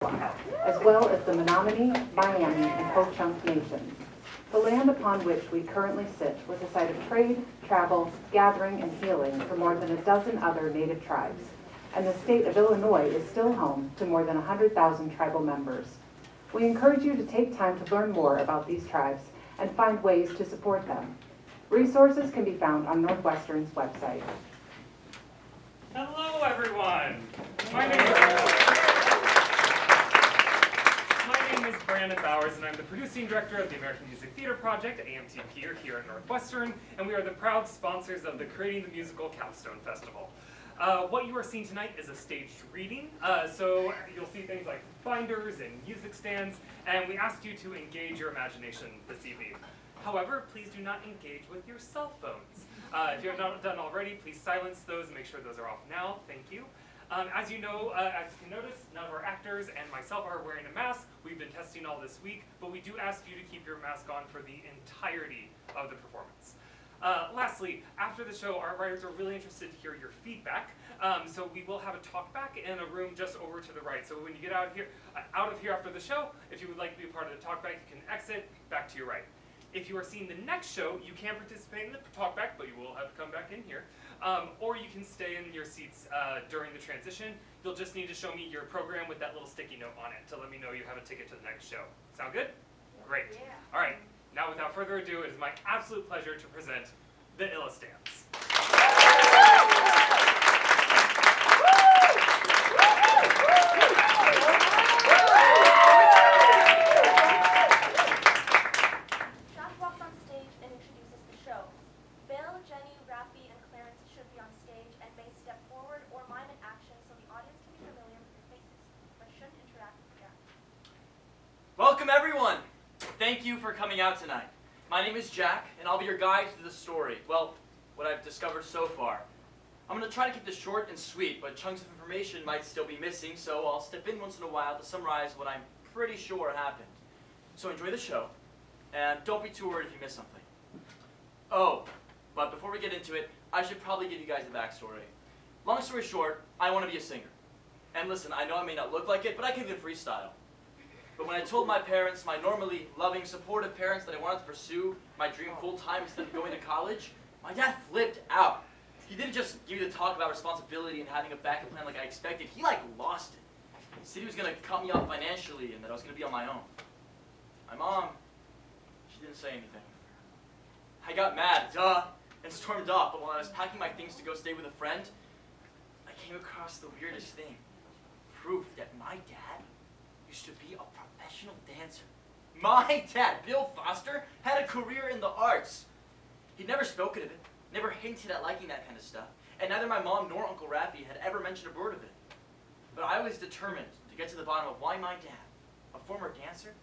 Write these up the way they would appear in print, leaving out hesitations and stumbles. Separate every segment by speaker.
Speaker 1: as well as the Menominee, Miami, and Ho-Chunk nations. The land upon which we currently sit was a site of trade, travel, gathering, and healing for more than a dozen other native tribes, and the state of Illinois is still home to more than 100,000 tribal members. We encourage you to take time to learn more about these tribes and find ways to support them. Resources can be found on Northwestern's website.
Speaker 2: Hello, everyone. My name is Brannon Bowers, and I'm the producing director of the American Music Theater Project, AMTP, here at Northwestern, and we are the proud sponsors of the Creating the Musical Capstone Festival. What you are seeing tonight is a staged reading, so you'll see things like binders and music stands, and we ask you to engage your imagination this evening. However, please do not engage with your cell phones. If you have not done already, please silence those and make sure those are off now. Thank you. As you know, as you can notice, none of our actors and myself are wearing a mask. We've been testing all this week, but we do ask you to keep your mask on for the entirety of the performance. Lastly, after the show, our writers are really interested to hear your feedback. So we will have a talk back in a room just over to the right. So when you get out of here after the show, if you would like to be a part of the talk back, you can exit back to your right. If you are seeing the next show, you can participate in the talkback, but you will have to come back in here. Or you can stay in your seats during the transition. You'll just need to show me your program with that little sticky note on it to let me know you have a ticket to the next show. Sound good? Great. Yeah. All right. Now, without further ado, it is my absolute pleasure to present the ILLEST dance.
Speaker 3: Welcome everyone! Thank you for coming out tonight. My name is Jack, and I'll be your guide to the story. Well, what I've discovered so far. I'm going to try to keep this short and sweet, but chunks of information might still be missing, so I'll step in once in a while to summarize what I'm pretty sure happened. So enjoy the show, and don't be too worried if you miss something. Oh, but before we get into it, I should probably give you guys the backstory. Long story short, I want to be a singer. And listen, I know I may not look like it, but I can even freestyle. But when I told my parents, my normally loving, supportive parents, that I wanted to pursue my dream full-time instead of going to college, my dad flipped out. He didn't just give me the talk about responsibility and having a backup plan like I expected. He lost it. He said he was going to cut me off financially and that I was going to be on my own. My mom, she didn't say anything. I got mad, and stormed off, but while I was packing my things to go stay with a friend, I came across the weirdest thing. Proof that my dad used to be a professional dancer. My dad, Bill Foster, had a career in the arts. He'd never spoken of it, never hinted at liking that kind of stuff, and neither my mom nor Uncle Raffy had ever mentioned a word of it. But I was determined to get to the bottom of why my dad, a former dancer,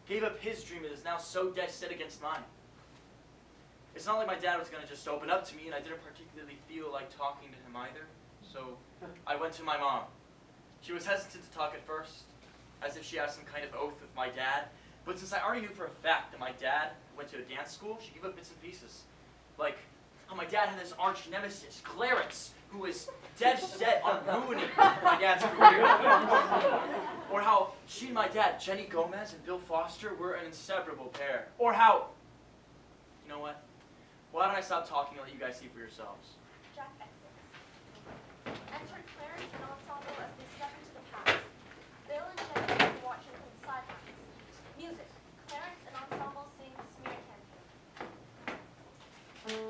Speaker 3: gave up his dream and is now so dead set against mine. It's not like my dad was going to just open up to me, and I didn't particularly feel like talking to him either, so I went to my mom. She was hesitant to talk at first, as if she had some kind of oath with my dad. But since I already knew for a fact that my dad went to a dance school, she gave up bits and pieces. Like how my dad had this arch nemesis, Clarence, who was dead set on ruining my dad's career. Or how she and my dad, Jenny Gomez and Bill Foster, were an inseparable pair. Or how, you know what? Why don't I stop talking and let you guys see for yourselves?
Speaker 4: Jack exits. Enter Clarence and ensemble as they step into the past. Bill and Jenny watching from the sidelines. Music. Clarence and ensemble sing Smear Campaign.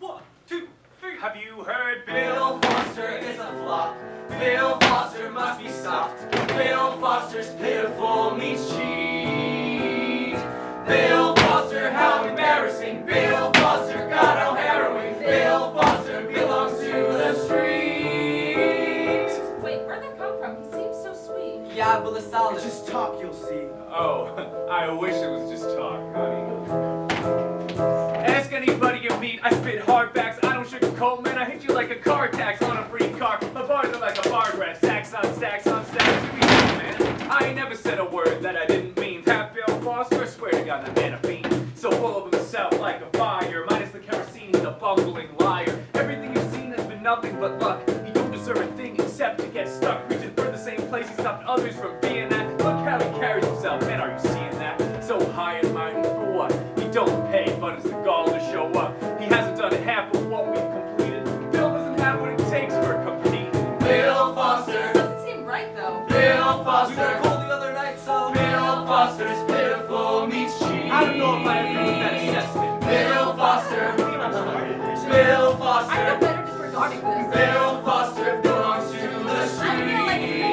Speaker 2: 1, 2, 3.
Speaker 3: Have you heard Bill Foster is a flop? Bill Foster must be stopped. Bill Foster's pitiful means cheat. Bill Foster, how embarrassing. Bill Foster, God, how harrowing. Bill Foster belongs to the street.
Speaker 5: Wait, where'd that come from? He seems so sweet.
Speaker 3: Yeah, but it's solid.
Speaker 6: It's just talk, you'll see.
Speaker 7: Oh, I wish it was just talk, honey. Ask anybody you meet, I spit hardbacks, I don't sugarcoat, man, I hit you like a car tax on a free car. My bars are like a bar graph, stacks on stacks on stacks. You be man, I ain't never said a word that I didn't mean. That Bill Foster, I swear to God, that man a fiend. So full of himself like a fire, minus the kerosene, he's a bumbling liar. Everything you've seen has been nothing but luck. You don't deserve a thing except to get stuck, reaching for the same place he stopped stopped others from being that. Look how he carries himself, man, are you seeing that? So high and mighty for what? He don't pay, but it's the gall to show up. He hasn't done half of what we've completed. Bill doesn't have what it takes for competing.
Speaker 3: Bill Foster.
Speaker 5: This doesn't seem right, though.
Speaker 3: Bill
Speaker 7: We
Speaker 3: Foster.
Speaker 7: got cold the other night, so
Speaker 3: Bill Foster's pitiful meets cheese.
Speaker 7: I don't know if I agree with that assessment.
Speaker 3: Bill Foster. Bill Foster.
Speaker 5: I know better disregarding this.
Speaker 3: Bill Foster belongs to the street.
Speaker 5: I feel like it's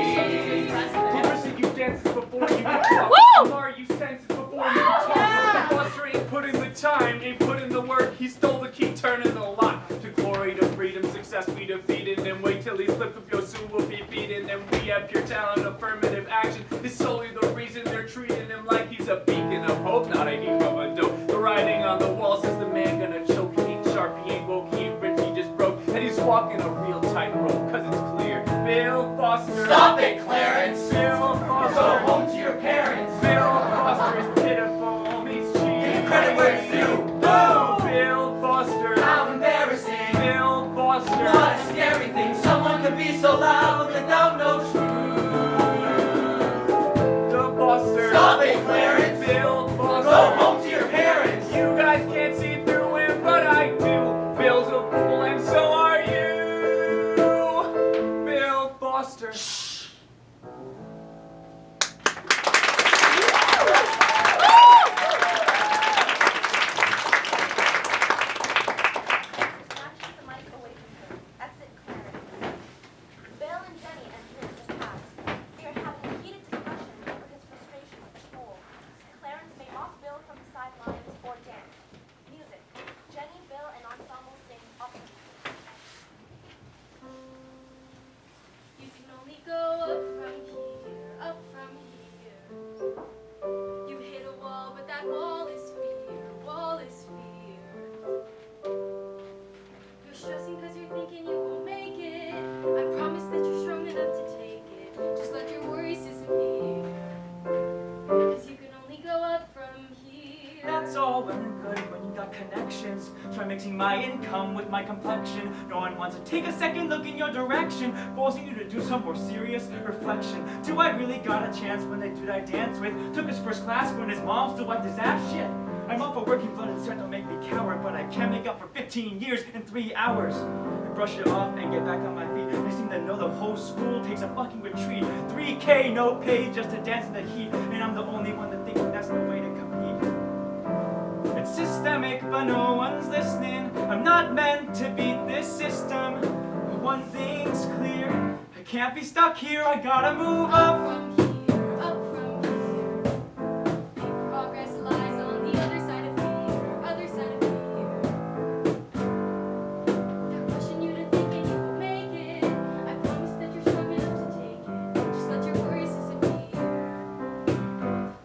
Speaker 7: You listen, you dances before you can talk.
Speaker 5: Woo!
Speaker 7: Tomorrow you senses before you can talk.
Speaker 5: Yeah.
Speaker 7: The Buster ain't put in the time, ain't put in the work. He stole the key, turning the lock. To glory, to freedom, success we defeated. And wait till he slips up your soon will be beaten. And we have pure talent, affirmative action. Is solely the reason they're treating him like he's a beacon of hope, not a heap of a dope. The writing on the wall says the man gonna choke. He ain't sharp, he ain't woke, he ain't rich, he just broke. And he's walking a real tightrope, cause it's clear. Bill Foster.
Speaker 3: Stop it, Clarence.
Speaker 7: Bill Foster.
Speaker 3: Go home to your parents.
Speaker 7: Bill Foster is pitiful, meets cheese.
Speaker 3: Give credit where it's due.
Speaker 7: Bill Foster.
Speaker 3: How embarrassing.
Speaker 7: Bill Foster.
Speaker 3: What a scary thing. Someone could be so loud without no truth.
Speaker 7: The Foster.
Speaker 3: Stop it, Clarence.
Speaker 7: Bill Foster.
Speaker 3: Go home to your parents.
Speaker 7: You guys can't see through him, but I do. Bill's a fool, and so are you. Bill Foster.
Speaker 4: Snatches the mic away from her. Exit Clarence. Bill and Jenny enter his past. They are having a heated discussion over his frustration with the poll. Clarence may off Bill from the sidelines or dance. Music. Jenny, Bill, and ensemble sing up.
Speaker 6: You can only go up from here, up from here. You hit a wall, but that wall is fear, wall is fear. You're stressing because you're thinking you won't make it. I promise that you're strong enough to take it. Just let your worries disappear. Because you can only go up from here.
Speaker 8: That's all well and good when you got connections. Try mixing my income with my complexion. No one wants to take a second look in your direction, forcing you to do some more serious reflection. Do I really got a chance when the dude I dance with took his first class when his mom still wiped his ass? Shit. I'm all for working blood and sweat, don't make me coward, but I can't make up for 15 years in 3 hours. I brush it off and get back on my feet. They seem to know the whole school takes a fucking retreat. 3K, no pay, just to dance in the heat. And I'm the only one that thinks that's the way to compete. It's systemic, but no one's listening. I'm not meant to beat this system. But one thing's clear, I can't be stuck here, I gotta move up.
Speaker 6: From here, up from here. Progress lies on the other side of fear, other side of fear. They're pushing you to thinking you will make it. I promise that you're strong enough to take it. Just let your worries disappear.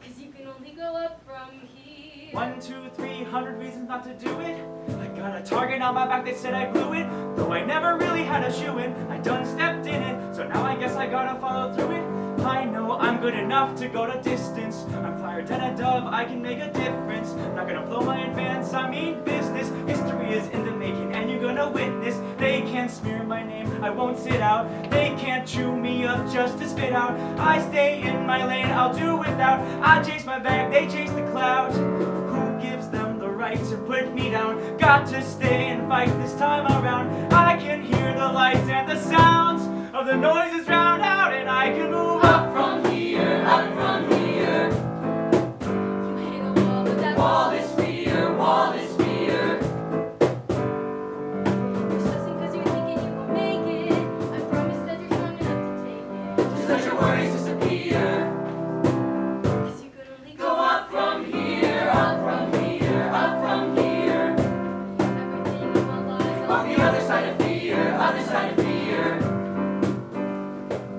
Speaker 6: 'Cause you can only go up from here.
Speaker 8: 1, 2, 300 reasons not to do it. I got a target on my back, they said I blew it. Though I never really had a shoe in, I done stepped in it. So now I guess I gotta follow through it. I know I'm good enough to go to distance. I'm flyer than a dove, I can make a difference. Not gonna blow my advance, I mean business. History is in the making and you're gonna witness. They can't smear my name, I won't sit out. They can't chew me up just to spit out. I stay in my lane, I'll do without. I chase my bag, they chase the clouds. Who gives them the right to put me down? Got to stay and fight this time around. I can hear the lights and the sounds of the noises drowned out, and I can move up from here, up from here.
Speaker 6: You hit a wall, but that
Speaker 3: Wall is fear, wall is fear.
Speaker 6: You're stressing 'cause you're thinking you will make it. I promise that you're strong enough to take it.
Speaker 3: Just let your worries disappear.
Speaker 6: 'Cause you can only
Speaker 3: Go up from here, up from here, up from here.
Speaker 6: Everything you want lies
Speaker 3: On the other side of fear, other side of fear.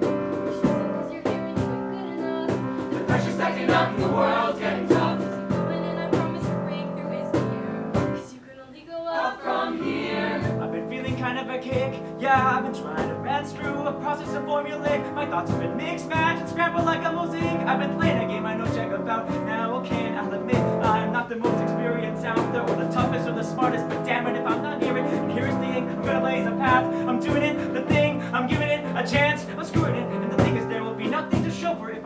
Speaker 6: You're stressing 'cause you're hearing you ain't good enough.
Speaker 3: The pressure's stacking up and the world's getting tough.
Speaker 6: And I promise your breakthrough is near. 'Cause you can only go
Speaker 3: Up
Speaker 6: up
Speaker 3: from here.
Speaker 8: I've been feeling kind of a kick. Yeah, I've been trying to rant through a process of formulaic. My thoughts have been mixed, matched, and scrambled like a mosaic. I've been playing a game I know jack about. Now, okay, I'll admit I'm not the most experienced out there, or the toughest, or the smartest. But damn it, if I'm not near it, and here's the thing, I'm gonna blaze a path. I'm doing it, the thing, I'm giving it a chance. I'm screwing it, and the thing is, there will be nothing to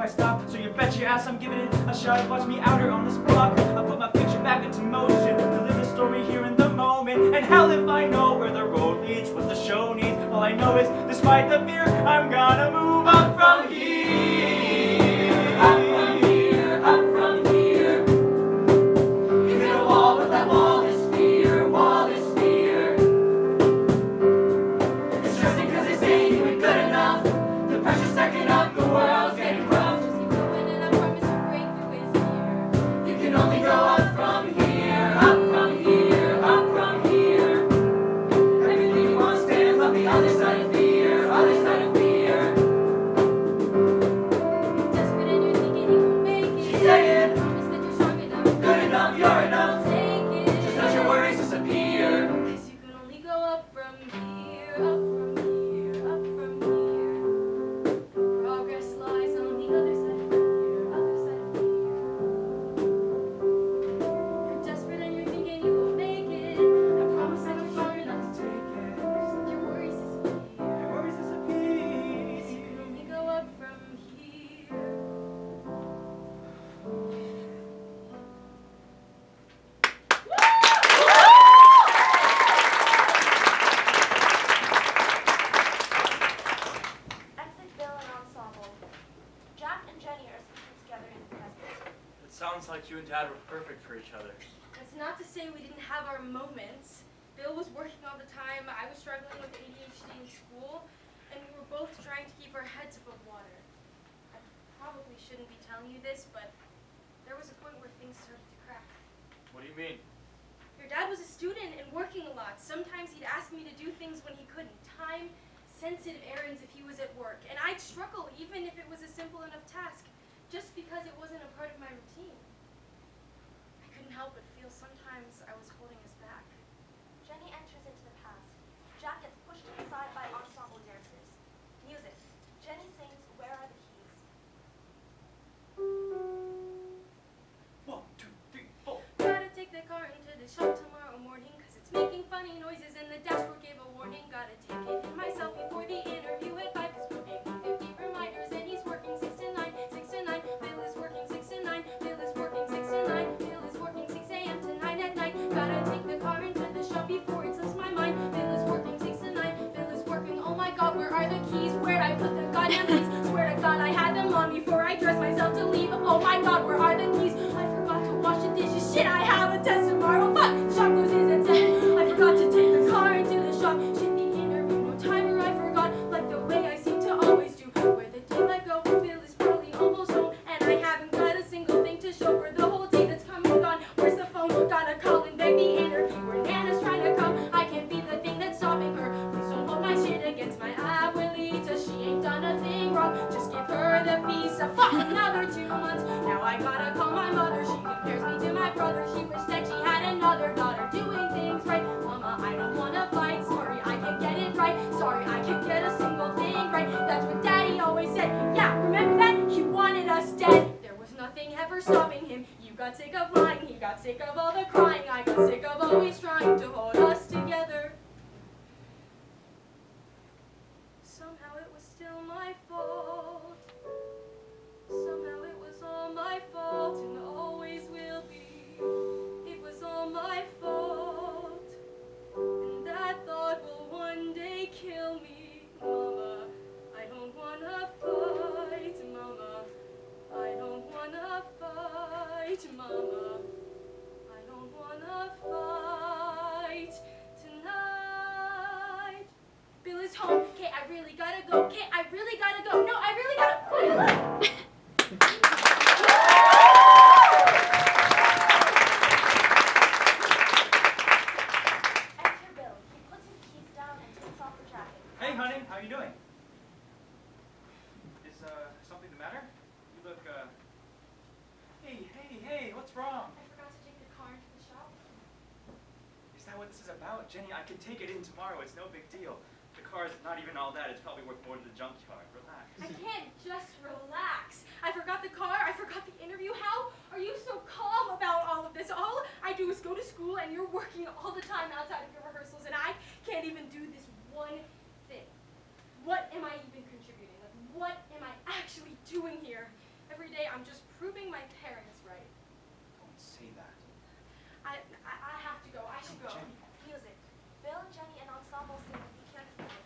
Speaker 8: I stop. So you bet your ass I'm giving it a shot. Watch me out here on this block. I put my picture back into motion to live the story here in the moment. And hell if I know where the road leads, what the show needs. All I know is, despite the fear, I'm gonna move up from here. Up from here, up from here. You hit a wall, but that wall is fear, wall is fear. It's just because they say you ain't good enough. The pressure's stacking up, the world's getting rough.
Speaker 6: Just keep going and I promise your breakthrough is here.
Speaker 8: You can only go up from here, up from here, up from here. Everything you want stands on the other side of fear, other side of fear.
Speaker 6: You're desperate and you're thinking you won't make it.
Speaker 8: She's saying,
Speaker 6: Promise that you're strong enough.
Speaker 8: good enough, you're enough.
Speaker 6: Take it.
Speaker 8: Just let your worries disappear.
Speaker 6: 'Cause you can only go up from here, up from here, up from here. Progress lies on the other side of fear, other side of fear. You're desperate and you're thinking you won't make it. I promise that you're strong enough to take it. Just let your worries disappear.
Speaker 8: Your worries
Speaker 6: 'Cause
Speaker 8: disappear.
Speaker 6: you can only go up from here.
Speaker 4: Exit Bill and ensemble. Jack and Jenny are speaking together in the present.
Speaker 3: It sounds like you and Dad were perfect for each other.
Speaker 9: That's not to say we didn't have our moments. Bill was working all the time, I was struggling with ADHD in school, and we were both trying to keep our heads above water. I probably shouldn't be telling you this, but there was a point where things started to crack.
Speaker 3: What do you mean?
Speaker 9: Your dad was a student and working a lot. Sometimes he'd ask me to do things when he couldn't. Time-sensitive errands if he was at work. And I'd struggle even if it was a simple enough task, just because it wasn't a part of my routine. I couldn't help but feel sometimes I was holding us back.
Speaker 4: Jenny enters into the past. Jack gets pushed to the side by ensemble dancers. Music. Jenny sings, "Where Are the Keys?"
Speaker 8: 1, 2, 3, 4.
Speaker 9: Gotta take the car into the shop tomorrow morning, 'cause it's making funny noises and the dashboard gave a warning. Gotta take it in myself before the interview at 5, 'cause we're making 50 reminders and he's working 6 to 9, 6 to 9. Bill is working 6 to 9, Bill is working 6 to 9. Bill is working 6 a.m. to 9 at night. Gotta take the car into the shop before it slips my mind. Bill is working 6 to 9, Bill is working, oh my god, where are the keys? Where'd I put the goddamn keys? Swear to god I had them on before I dressed myself to leave. Oh my god, where are the keys? I forgot to wash the dishes. Shit, I have a test tomorrow. Fuck, shop closes at 7. I forgot to take the car into the shop. Shit, the interview, no timer, I forgot. Like the way I seem to always do. Where the daylight go, Bill is probably almost home. And I haven't got a single thing to show for the whole day that's come and gone. Where's the phone? Gotta call and beg the interviewer. Nana's trying to come. I can't be the thing that's stopping her. Please don't hold my shit against my abuelita. She ain't done a thing wrong. Just give her the visa. Fuck, another 2 months. Now I gotta call my mother. She compares me to my brother. She wished that she had another daughter doing things right. Mama, I don't wanna fight. Sorry, I can't get it right. Sorry, I can't get a single thing right. That's what Daddy always said. Yeah, remember that? He wanted us dead. There was nothing ever stopping him. You got sick of lying. He got sick of all the crying. I got sick of always trying to hold us together. Somehow it was still my fault. Somehow it was all my fault and always will be. It was all my fault. And that thought will one day kill me. Mama, I don't wanna fight. Mama, I don't wanna fight. Mama, I don't wanna fight tonight. Bill is home. Okay, I really gotta go. Okay, I really gotta go. No, I really gotta.
Speaker 4: Enter Bill. He puts his keys down and takes off the jacket.
Speaker 8: Hey, honey, how you doing? Is something the matter? You look Hey, what's wrong?
Speaker 9: I forgot to take the car into the shop.
Speaker 8: Is that what this is about? Jenny, I can take it in tomorrow. It's no big deal. The car's not even all that. It's probably worth more than the junkyard. Relax.
Speaker 9: I can't just relax. I forgot the car. I forgot the interview. How are you so calm about all of this? All I do is go to school and you're working all the time outside of your rehearsals and I can't even do this one thing. What am I even contributing? Like, what am I actually doing here? Every day I'm just proving my parents right.
Speaker 8: Don't say that.
Speaker 9: I have to go. I should go.
Speaker 8: Jenny.
Speaker 4: Music. Bill and Jenny and ensemble sing "We Can't Afford It."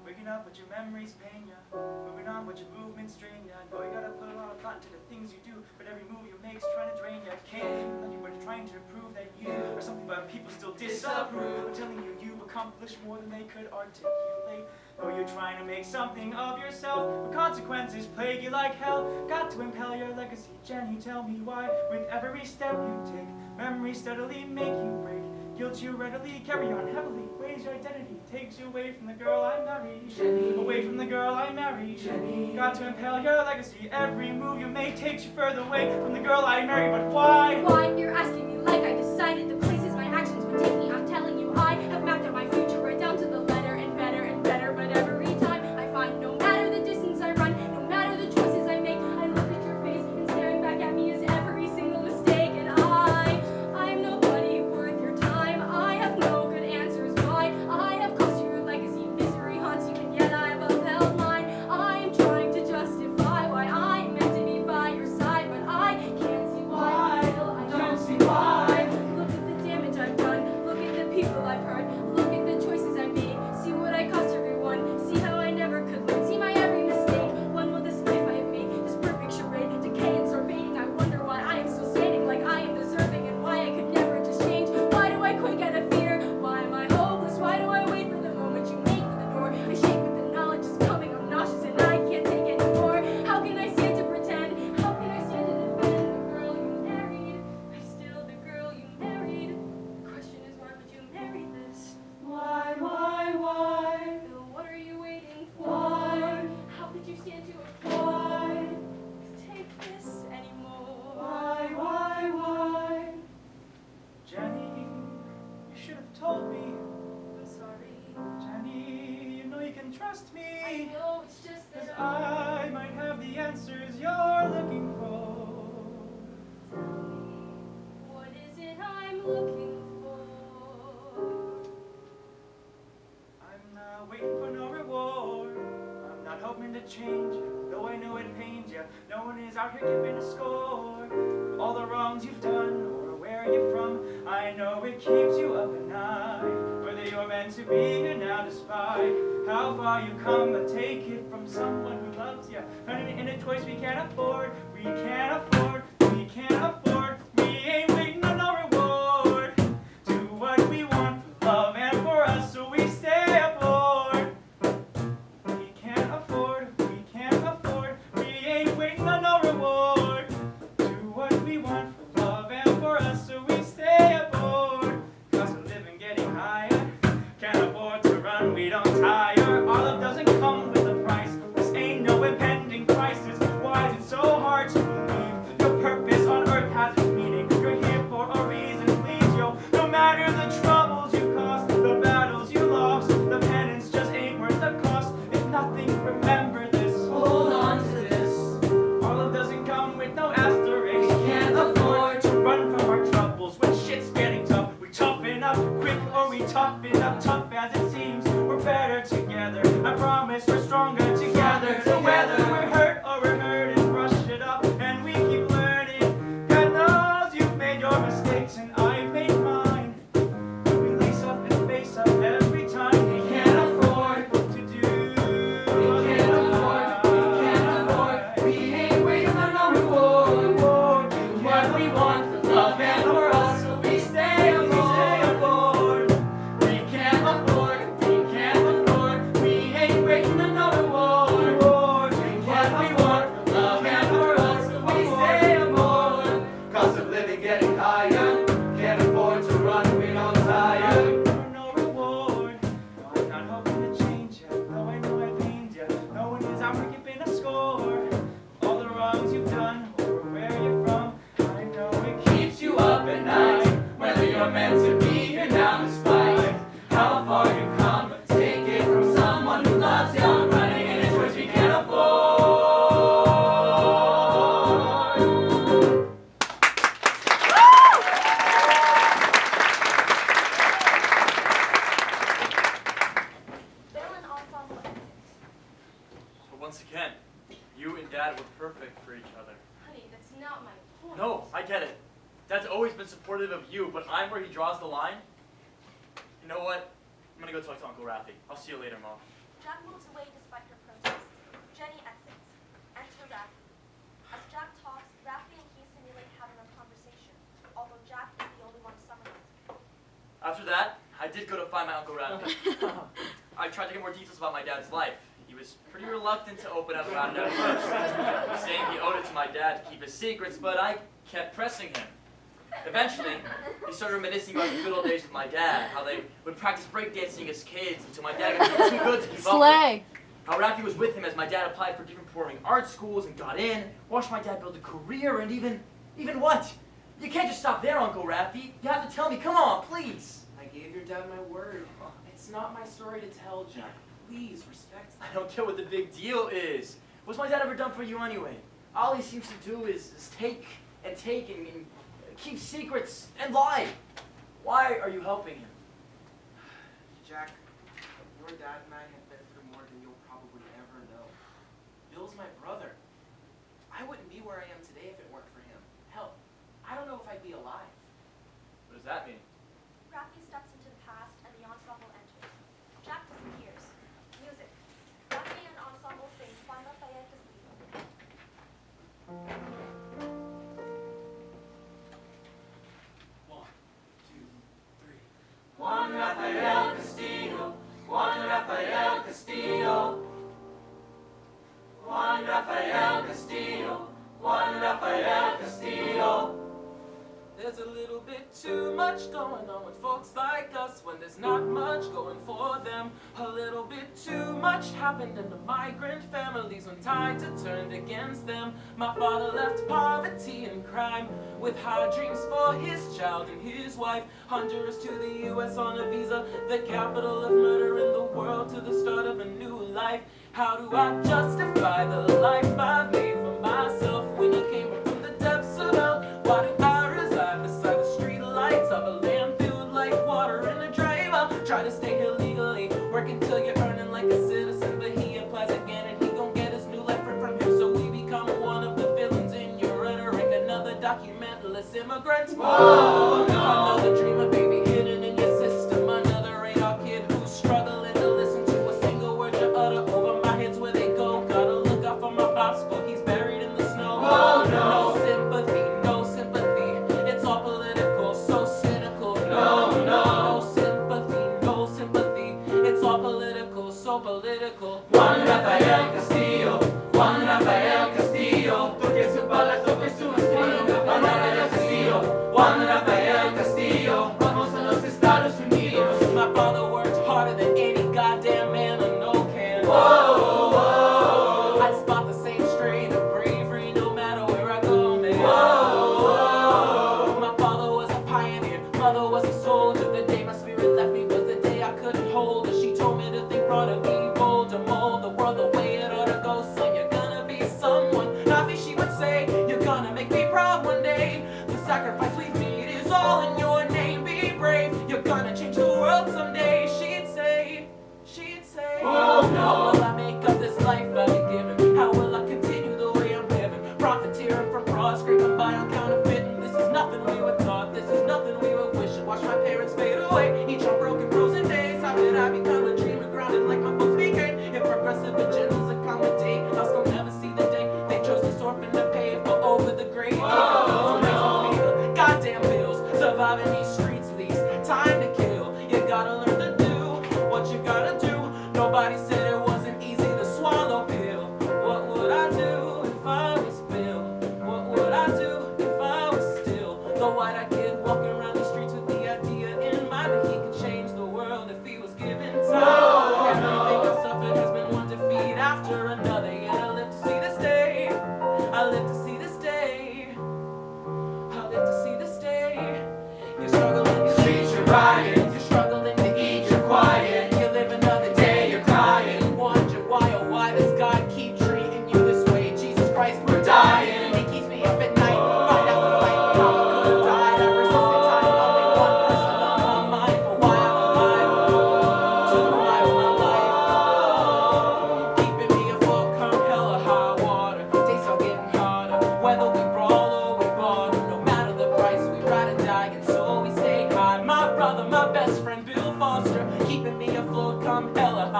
Speaker 8: Waking up with your memories pain ya. Moving on with your movements strain ya. Know you gotta put a lot of thought into the things you do, but every move you make's trying to drain ya. Can't even like you were trying to prove that you are something, but people still disapprove. I'm telling you, you've accomplished more than they could articulate. Though you're trying to make something of yourself, but consequences plague you like hell. Got to impel your legacy, Jenny, tell me why. With every step you take, memories steadily make you break. Guilt you readily carry on heavily, weighs your identity, takes you away from the girl I married. Jenny. Away from the girl I married. Jenny. Got to impel your legacy, every move you make takes you further away from the girl I married, but why?
Speaker 9: Why? You're asking me like I decided the places my actions would take me. I'm telling you I have mapped out my future right down to the letter, and better, but every time I find no matter the distance I run, no matter the choices I make, I look at your face and staring back at me is every single mistake, and I'm nobody worth your time. I have no good answers why I have cost you your legacy. Misery haunts you, and yet I have upheld mine. I am trying to justify why I'm meant to be by your side, but I can't see why. I don't see why. Look at the damage I've done. Look at the people I've hurt. Look at the choices I made. See what I cost everyone. See how I never could learn. See my every mistake. When will this life I have made, this perfect charade, decay and surveying? I wonder why I am still standing like I am deserving, and why I could never just change. Why do I quake out of fear? Why am I hopeless? Why do I wait for the moment you make for the door? I shake with the knowledge is coming. I'm nauseous and I can't take anymore. How can I stand to pretend? How can I stand to defend the girl you married? I'm still the girl you married. The question is, why would you marry this?
Speaker 8: Why?
Speaker 9: Bill, what are you waiting for? Why? How could you stand to afford to take this anymore?
Speaker 8: Why? Jenny, you should have told me.
Speaker 9: I'm sorry.
Speaker 8: Jenny, you know you can trust
Speaker 9: I
Speaker 8: me.
Speaker 9: know, it's just
Speaker 8: Cause
Speaker 9: that
Speaker 8: I might have the answers you're looking for.
Speaker 9: Tell me, what is it I'm looking for?
Speaker 8: I'm not waiting for no reward. I'm not hoping to change you, though I know it pains you. No one is out here keeping a score of all the wrongs you've done or where you're from. I know it keeps you up at night, whether you're meant to be here now despite how far you come. But take it from someone who loves you, turning it into a choice we can't afford. We can't afford. We ain't waiting on no reward. Do what we want for love and for us, so we stay aboard. We can't afford. We ain't waiting on no reward. Do what we want for love and for us, so we stay aboard. Cost of living getting higher, can't afford to run, we don't tire. Our love doesn't come with a price, this ain't no impending crisis. Why is it so hard to believe your purpose on earth has
Speaker 3: once again. You and Dad were perfect for each other.
Speaker 9: Honey, that's not my point.
Speaker 3: No, I get it. Dad's always been supportive of you, but I'm where he draws the line. You know what? I'm gonna go talk to Uncle Rafi. I'll see you later, Mom.
Speaker 4: Jack moves away despite her protest. Jenny exits. Enter Rafi. As Jack talks, Rafi and he simulate having a conversation, although Jack is the only one summarizing.
Speaker 3: After that, I did go to find my Uncle Rafi. I tried to get more details about my dad's life. He was pretty reluctant to open up about it at first, saying he owed it to my dad to keep his secrets, but I kept pressing him. Eventually, he started reminiscing about the good old days with my dad, how they would practice breakdancing as kids until my dad got too good to keep up with. How Rafi was with him as my dad applied for different performing arts schools and got in, watched my dad build a career, and even what? You can't just stop there, Uncle Rafi. You have to tell me, come on, please.
Speaker 10: I gave your dad my word. It's not my story to tell, Jack. Please, respect
Speaker 3: I don't care what the big deal is. What's my dad ever done for you anyway? All he seems to do is take and keep secrets and lie. Why are you helping him?
Speaker 10: Jack, your dad and I have been through more than you'll probably ever know. Bill's my brother. I wouldn't be where I am today if it weren't for him. Hell, I don't know if I'd be alive.
Speaker 3: What does that mean?
Speaker 4: Rafi steps into the past and the ensemble enters. Jack disappears. Music. Rafi and ensemble sing Juan Rafael Castillo.
Speaker 8: Juan Rafael Castillo, Juan Rafael Castillo, Juan Rafael Castillo, Juan Rafael Castillo. There's a little bit too much going on with folks like us when there's not much going for them. A little bit too much happened in the migrant families when tides had turned against them. My father left poverty and crime with high dreams for his child and his wife. Honduras to the US on a visa, the capital of murder in the world, to the start of a new life. How do I justify the life I've made for myself when you came from the depths of hell? Why do I reside beside the street lights of a land filled like water in a driver? Try to stay here legally, work until you're earning like a citizen, but he applies again and he gon' get his new life ripped from him. So we become one of the villains in your rhetoric, another documentalist immigrant. Whoa, no. Another dreamer, baby, hidden in your system, another radar kid who's struggling to listen to a single word you utter. Over my head's where they go, gotta look out for my popsicle, he's buried in the snow. Whoa, no. No sympathy, no sympathy, it's all political, so cynical. No, no. No sympathy, no sympathy, it's all political, so political. Juan Rafael Castillo, Juan Rafael Castillo, toque su pala, toque su estilo. Juan Rafael Castillo, Juan Rafael Castillo, vamos a los Estados Unidos. My father worked harder than any goddamn man I know can. Whoa, whoa. I'd spot the same strain of bravery no matter where I go, man. Whoa, whoa. My father was a pioneer, mother was a soldier. The day my spirit left me was the day I couldn't hold her. She told me to think broader, be bold, to mold the world the way it ought to go. Singing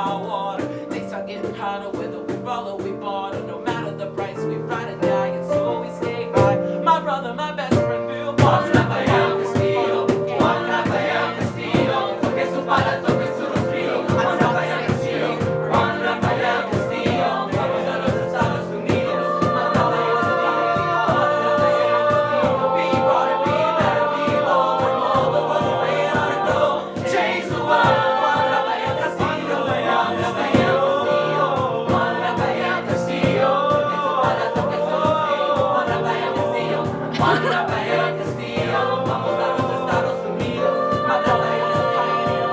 Speaker 10: high water. Things start getting hotter, whether we roll or we border. No matter the price, we ride or die, and so we stay high. My brother, my best friend, Bill, Juan Rafael Castillo, Juan Rafael Castillo, porque su para toque su frío. Juan Rafael Castillo, Juan Rafael Castillo, vamos a los Estados Unidos. Juan Rafael Castillo, Juan Rafael Castillo, be bright, be better, be bold, from all the world away and I know. Change the world, Juan Rafael Castillo, Juan Rafael Castillo, Juan Rafael Castillo, porque su para toque su frío. Juan Rafael Castillo, Juan Rafael Castillo, vamos a los Estados Unidos.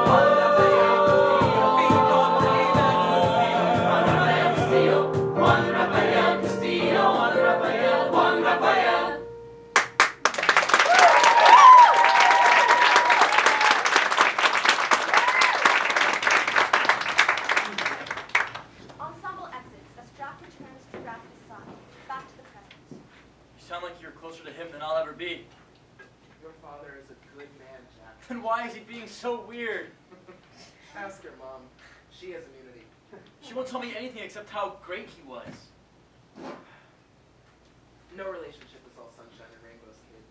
Speaker 10: Juan Rafael Castillo, Juan Rafael Castillo, be bright, be better, Juan Rafael Castillo, Juan Rafael Castillo, Juan Rafael, Juan Rafael.
Speaker 4: Ensemble exits as Jack returns to wrap his side. Back to the present.
Speaker 3: You sound like you're closer to him than I'll ever be.
Speaker 10: Your father is a good man, Jack.
Speaker 3: Then why is he being so weird?
Speaker 10: Ask your mom. She has immunity.
Speaker 3: She won't tell me anything except how great he was.
Speaker 10: No relationship is all sunshine and rainbows, kid.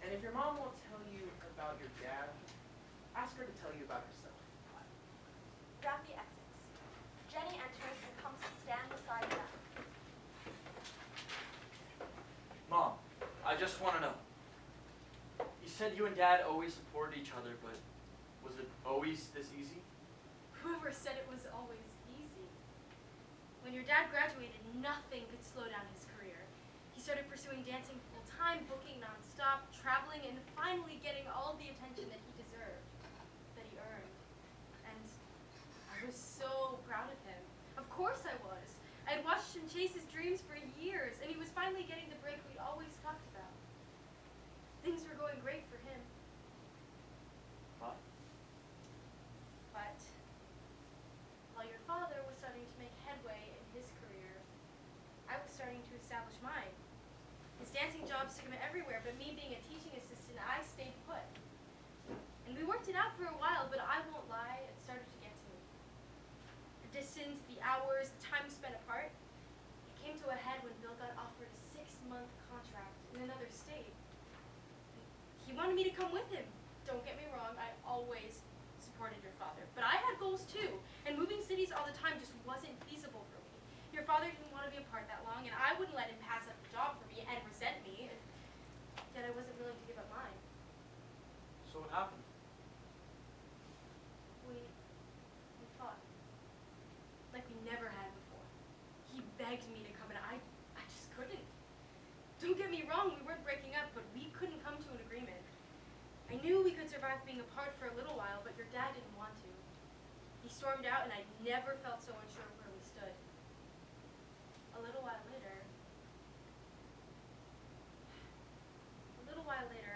Speaker 10: And if your mom won't tell you about your dad, ask her to tell you about herself.
Speaker 4: Raffi exits. Jenny enters and comes to stand beside Jack.
Speaker 3: Mom, I just want to know. You said you and Dad always supported each other, but was it always this easy?
Speaker 9: Whoever said it was always easy? When your dad graduated, nothing could slow down his career. He started pursuing dancing full-time, booking non-stop, traveling, and finally getting all the attention that he deserved, that he earned. And I was so proud of him. Of course I was. I had watched him chase his dreams for years, and he was finally getting the break we'd always talked about. Things were going great for him.
Speaker 3: What?
Speaker 9: But while your father was starting to make headway in his career, I was starting to establish mine. His dancing jobs took him everywhere, but me being a teaching assistant, I stayed put. And we worked it out for a while, but I won't lie, it started to get to me. The distance, the hours, the time spent apart, it came to a head when Bill got offered a 6-month contract in another state. He wanted me to come with him. Don't get me wrong, I always supported your father. But I had goals too, and moving cities all the time just wasn't feasible for me. Your father didn't want to be apart that long, and I wouldn't let him pass up the job for me and resent me, and yet I wasn't willing to give up mine.
Speaker 3: So what happened?
Speaker 9: We fought. Like we never had before. He begged me to come, and I just couldn't. Don't get me wrong, we weren't breaking up, but we couldn't come to an agreement. I knew we could survive being apart for a little while, but your dad didn't want to. He stormed out, and I never felt so unsure of where we stood. A little while later,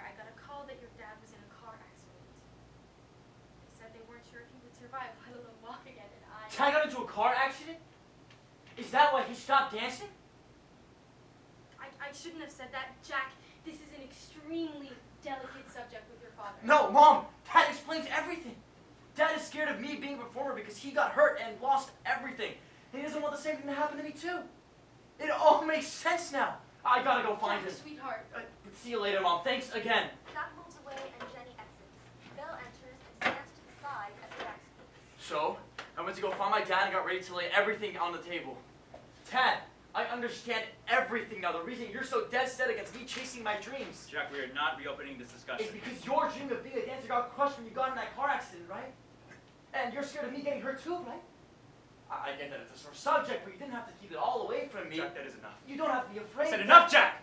Speaker 9: I got a call that your dad was in a car accident. They said they weren't sure if he would survive, let alone walk again, and
Speaker 3: Dad got into a car accident? Is that why he stopped dancing?
Speaker 9: I shouldn't have said that. Jack, this is an extremely delicate subject with your father.
Speaker 3: No, Mom! That explains everything. Dad is scared of me being a performer because he got hurt and lost everything. And he doesn't want the same thing to happen to me too. It all makes sense now. I gotta go find
Speaker 9: Jack,
Speaker 3: him.
Speaker 9: sweetheart.
Speaker 3: See you later, Mom. Thanks again.
Speaker 4: Jack moves away and Jenny exits. Bill enters and stands to the side as Jack speaks.
Speaker 3: So, I went to go find my dad and got ready to lay everything on the table. Dad, I understand everything now. The reason you're so dead set against me chasing my dreams
Speaker 8: Jack, we are not reopening this discussion.
Speaker 3: is because your dream of being a dancer got crushed when you got in that car accident, right? And you're scared of me getting hurt too, right? I get that it's a sore subject, but you didn't have to keep it all away from me.
Speaker 8: Jack, that is enough.
Speaker 3: You don't have to be afraid.
Speaker 8: I said enough, Jack!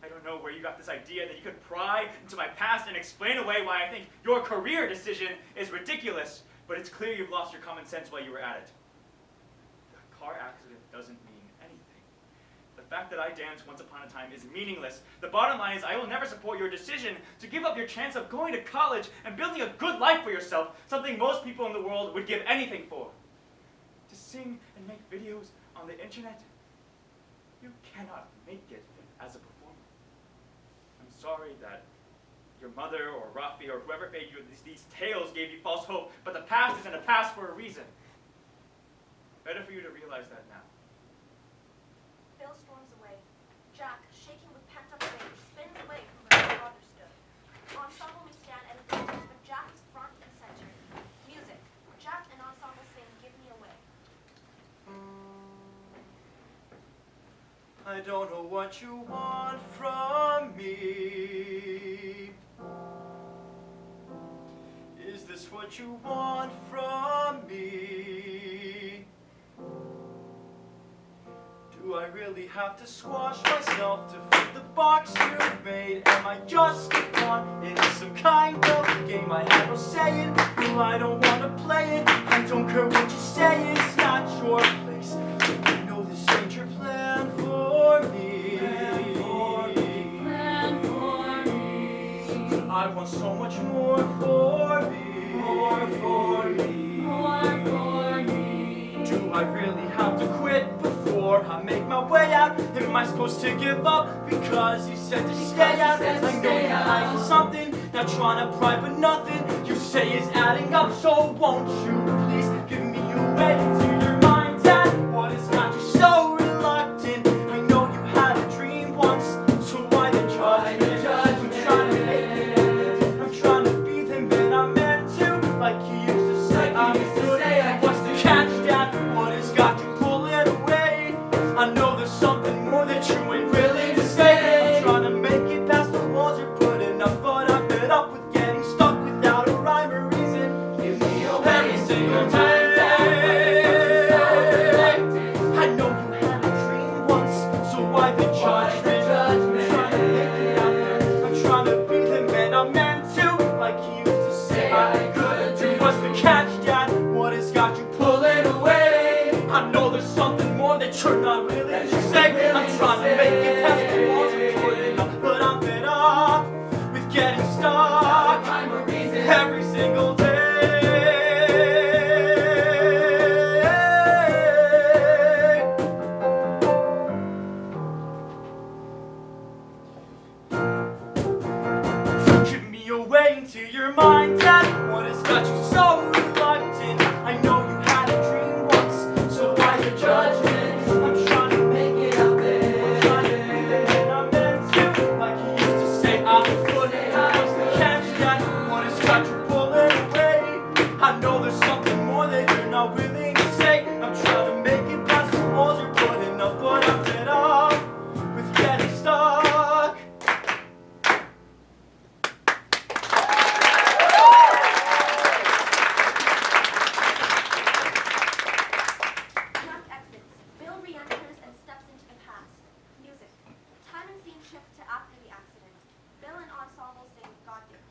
Speaker 8: I don't know where you got this idea that you could pry into my past and explain away why I think your career decision is ridiculous, but it's clear you've lost your common sense while you were at it. A car accident doesn't mean anything. The fact that I danced once upon a time is meaningless. The bottom line is I will never support your decision to give up your chance of going to college and building a good life for yourself, something most people in the world would give anything for. To sing and make videos on the internet, you cannot make it as a performer. I'm sorry that Your mother or Rafi or whoever made you these tales gave you false hope, but the past isn't a past for a reason. Better for you to realize that now.
Speaker 4: Bill storms away. Jack, shaking with pent-up rage, spins away from where his father stood. Ensemble may stand at a distance, but Jack is front and center. Music. Jack and ensemble sing "Give Me Away."
Speaker 3: I don't know what you want from me. Is this what you want from me? Do I really have to squash myself to fit the box you made? Am I just a pawn in some kind of game I have no say in? Well, I don't want to play it. I don't care what you say, it's not your place. You know this ain't your plan for me.
Speaker 8: Plan for me.
Speaker 3: I want so much more for me.
Speaker 8: More for me. More for me.
Speaker 3: Do I really have to quit before I make my way out? Am I supposed to give up because you said to stay out? I know you're hiding something, not trying to pry, but nothing you say is adding up. So won't you please give me a way to your mind, Dad? What has got you so reluctant? I know you had a dream once, so why the judgment? I'm trying to make it end. I'm trying to be the man I meant to, like you used to say. I'm good. What's the catch, Dad? What has got you pulling away? I know there's something more that you ain't willing to say. I'm trying to make it past the walls you're putting up, but I'm fed up with getting stuck without a rhyme or reason. Give me a way every single day. I know you had a dream once, so why the judgment? I'm trying to make it out there. I'm trying to be the man I'm meant to, like you used to say I could do. What's the catch, Dad? What has got you pulling away? I know there's something more that you're not willing to say. I'm trying to make it past the walls you're putting up, but I'm fed up with getting stuck every single day. Give me a way into your mind, Dad. What has got you so reluctant? I know you had a dream once, so why the judgment? I'm trying to make it out there. I'm trying to be the man I'm meant to, like you used to say I could. What's the catch, Dad? What has got you pulling away? I know there's something more that you're not willing to say. I'm trying to make it past the walls you're putting up, but I'm fed up with getting stuck.
Speaker 4: Jack exits. Bill re-enters and steps into the past. Music. Time and scene shift to after the accident. Bill and ensemble sing "God Given."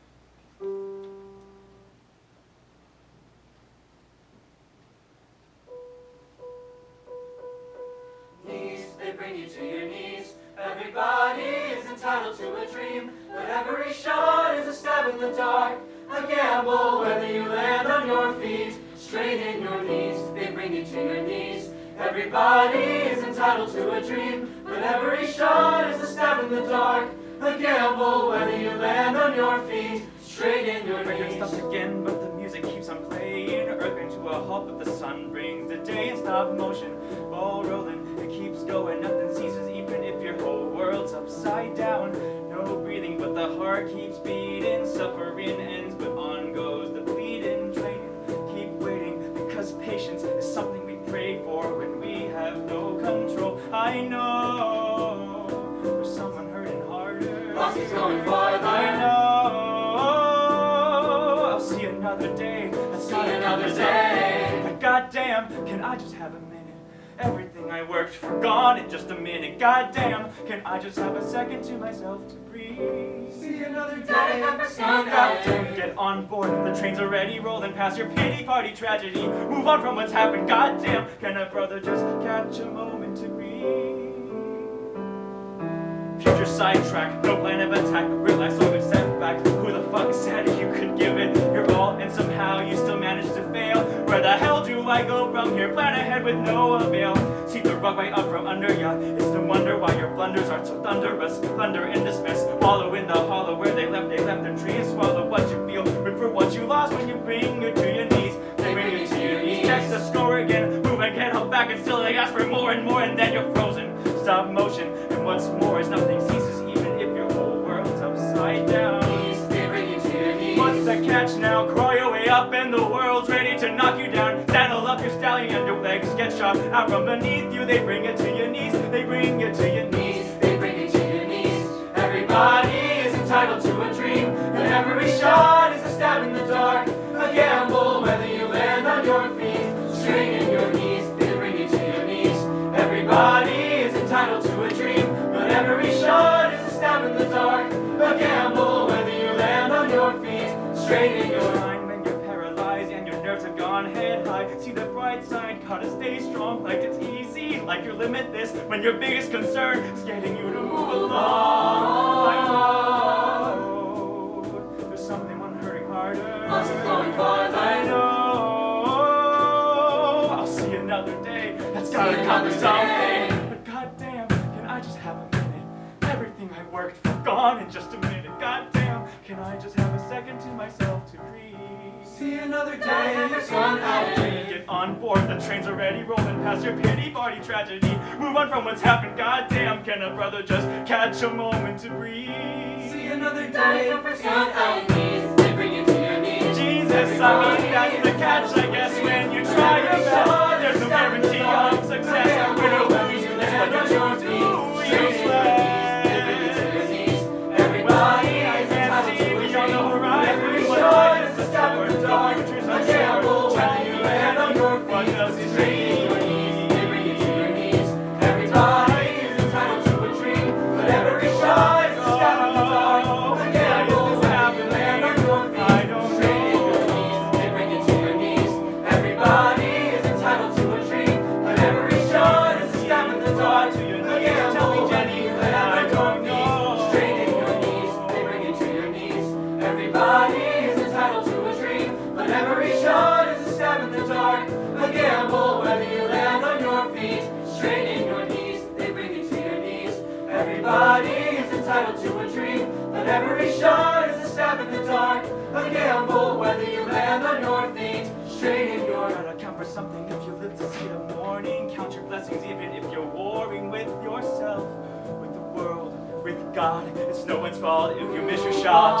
Speaker 3: Knees, they bring you to your knees. Everybody is entitled to a dream, but every shot is a stab in the dark. A gamble whether you land on your feet, straight in your knees. They bring you to your knees. Everybody is entitled to a dream, but every shot is a stab in the dark. A gamble whether you land on your feet, straight in your
Speaker 8: Record
Speaker 3: knees.
Speaker 8: stops again, but the music keeps on playing. Earth brings to a halt, but the sun brings the day in stop motion. Ball rolling, it keeps going, nothing ceases, even if your whole world's upside down. No breathing, but the heart keeps beating. Suffering ends, but on goes the bleeding. Training, keep waiting, because patience is something we pray for when we have no control. I know there's someone hurting harder.
Speaker 3: Loss is going farther.
Speaker 8: I know I'll see another day. That's not another day. But goddamn, can I just have a minute? Everything I worked for gone in just a minute. Goddamn, can I just have a second to myself to breathe?
Speaker 3: See another
Speaker 8: Goddamn, get on board. The train's already rolling past your pity party tragedy. Move on from what's happened. Goddamn, can a brother just catch a moment to breathe? Future sidetrack, no plan of attack. Realize so good setback. Who the fuck said you could give it your all and somehow you still managed to fail? Where the hell do do I go from here? Plan ahead with no avail. See the rug right up from under ya. It's no wonder why your blunders are so thunderous. Thunder in dismiss, wallow in the hollow where they left their trees. Swallow what you feel, rip for what you lost when you bring you to your knees. They bring you to your knees. Check the score again, move and get held back, and still they ask for more and more, and then you're frozen. Stop motion, and what's more is nothing ceases, even if your whole world's upside down.
Speaker 7: They bring you to your knees.
Speaker 8: What's the catch now? Crawl your way up and the world's ready to knock you down. Saddle up your stallion and your legs get shot out from beneath you. They bring you to your knees. They bring you to your knees.
Speaker 7: They bring you to your knees. Everybody is entitled to a dream, but every shot is a stab in the dark. A gamble whether you land on your feet, straight in your knees. They bring you to your knees. Everybody is entitled to a dream, but every shot is a stab in the dark. A gamble whether you land on your feet, straight in your
Speaker 8: Mind when you're paralyzed and your nerves have gone head high. See the bright side, gotta stay strong like it's easy, like you're limitless when your biggest concern is getting you to move along. I know there's something one hurting harder.
Speaker 7: Lots of flowing farther.
Speaker 8: I know I'll see another day. That's gotta accomplish something. But goddamn, can I just have a minute? Everything I worked for gone in just a minute. Goddamn, can I just have a second to myself to breathe?
Speaker 7: See another day, your sun out.
Speaker 8: Get on board, the train's already rolling past your pity party tragedy. Move on from what's happened, goddamn, can a brother just catch a moment to breathe?
Speaker 7: See another day, your sun out. They bring you to your knees.
Speaker 8: Jesus, I mean, that's the catch, I guess, when you try your best. There's no guarantee of success. Win or lose, that's what you choose to useless.
Speaker 7: Everybody
Speaker 8: I
Speaker 7: is
Speaker 8: can't
Speaker 7: entitled
Speaker 8: see
Speaker 7: to a
Speaker 8: beyond the
Speaker 7: dream.
Speaker 8: horizon.
Speaker 7: Every
Speaker 8: What
Speaker 7: shot
Speaker 8: lies
Speaker 7: is a stab in the dark. A gamble whether you land on your
Speaker 8: What
Speaker 7: feet,
Speaker 8: does it
Speaker 7: straight in your knees. They bring you to your knees. Everybody is entitled to a dream, but every shot is a stab in the dark. A gamble whether you land on your
Speaker 8: I
Speaker 7: feet,
Speaker 8: don't
Speaker 7: straight in your
Speaker 8: know.
Speaker 7: knees. They bring you to your knees. Everybody is entitled to a dream, but every shot is a stab in the dark.
Speaker 8: To your
Speaker 7: A
Speaker 8: knees, tell
Speaker 7: gamble
Speaker 8: me,
Speaker 7: whether
Speaker 8: Jenny,
Speaker 7: you land
Speaker 8: I
Speaker 7: on your
Speaker 8: don't
Speaker 7: feet,
Speaker 8: know.
Speaker 7: straight in your knees. They bring you to your knees. Everybody is entitled to a dream, but every shot is a stab in the dark. A gamble whether you land on your feet, straight in your knees. They bring you to your knees. Everybody is entitled to a dream, but every shot is a stab in the dark. A gamble whether you land on your feet, straight in your
Speaker 8: Gotta count for something if you live to see the morning. Count your blessings even if you're warring with yourself, with the world, with God. It's no one's fault if you miss your shot.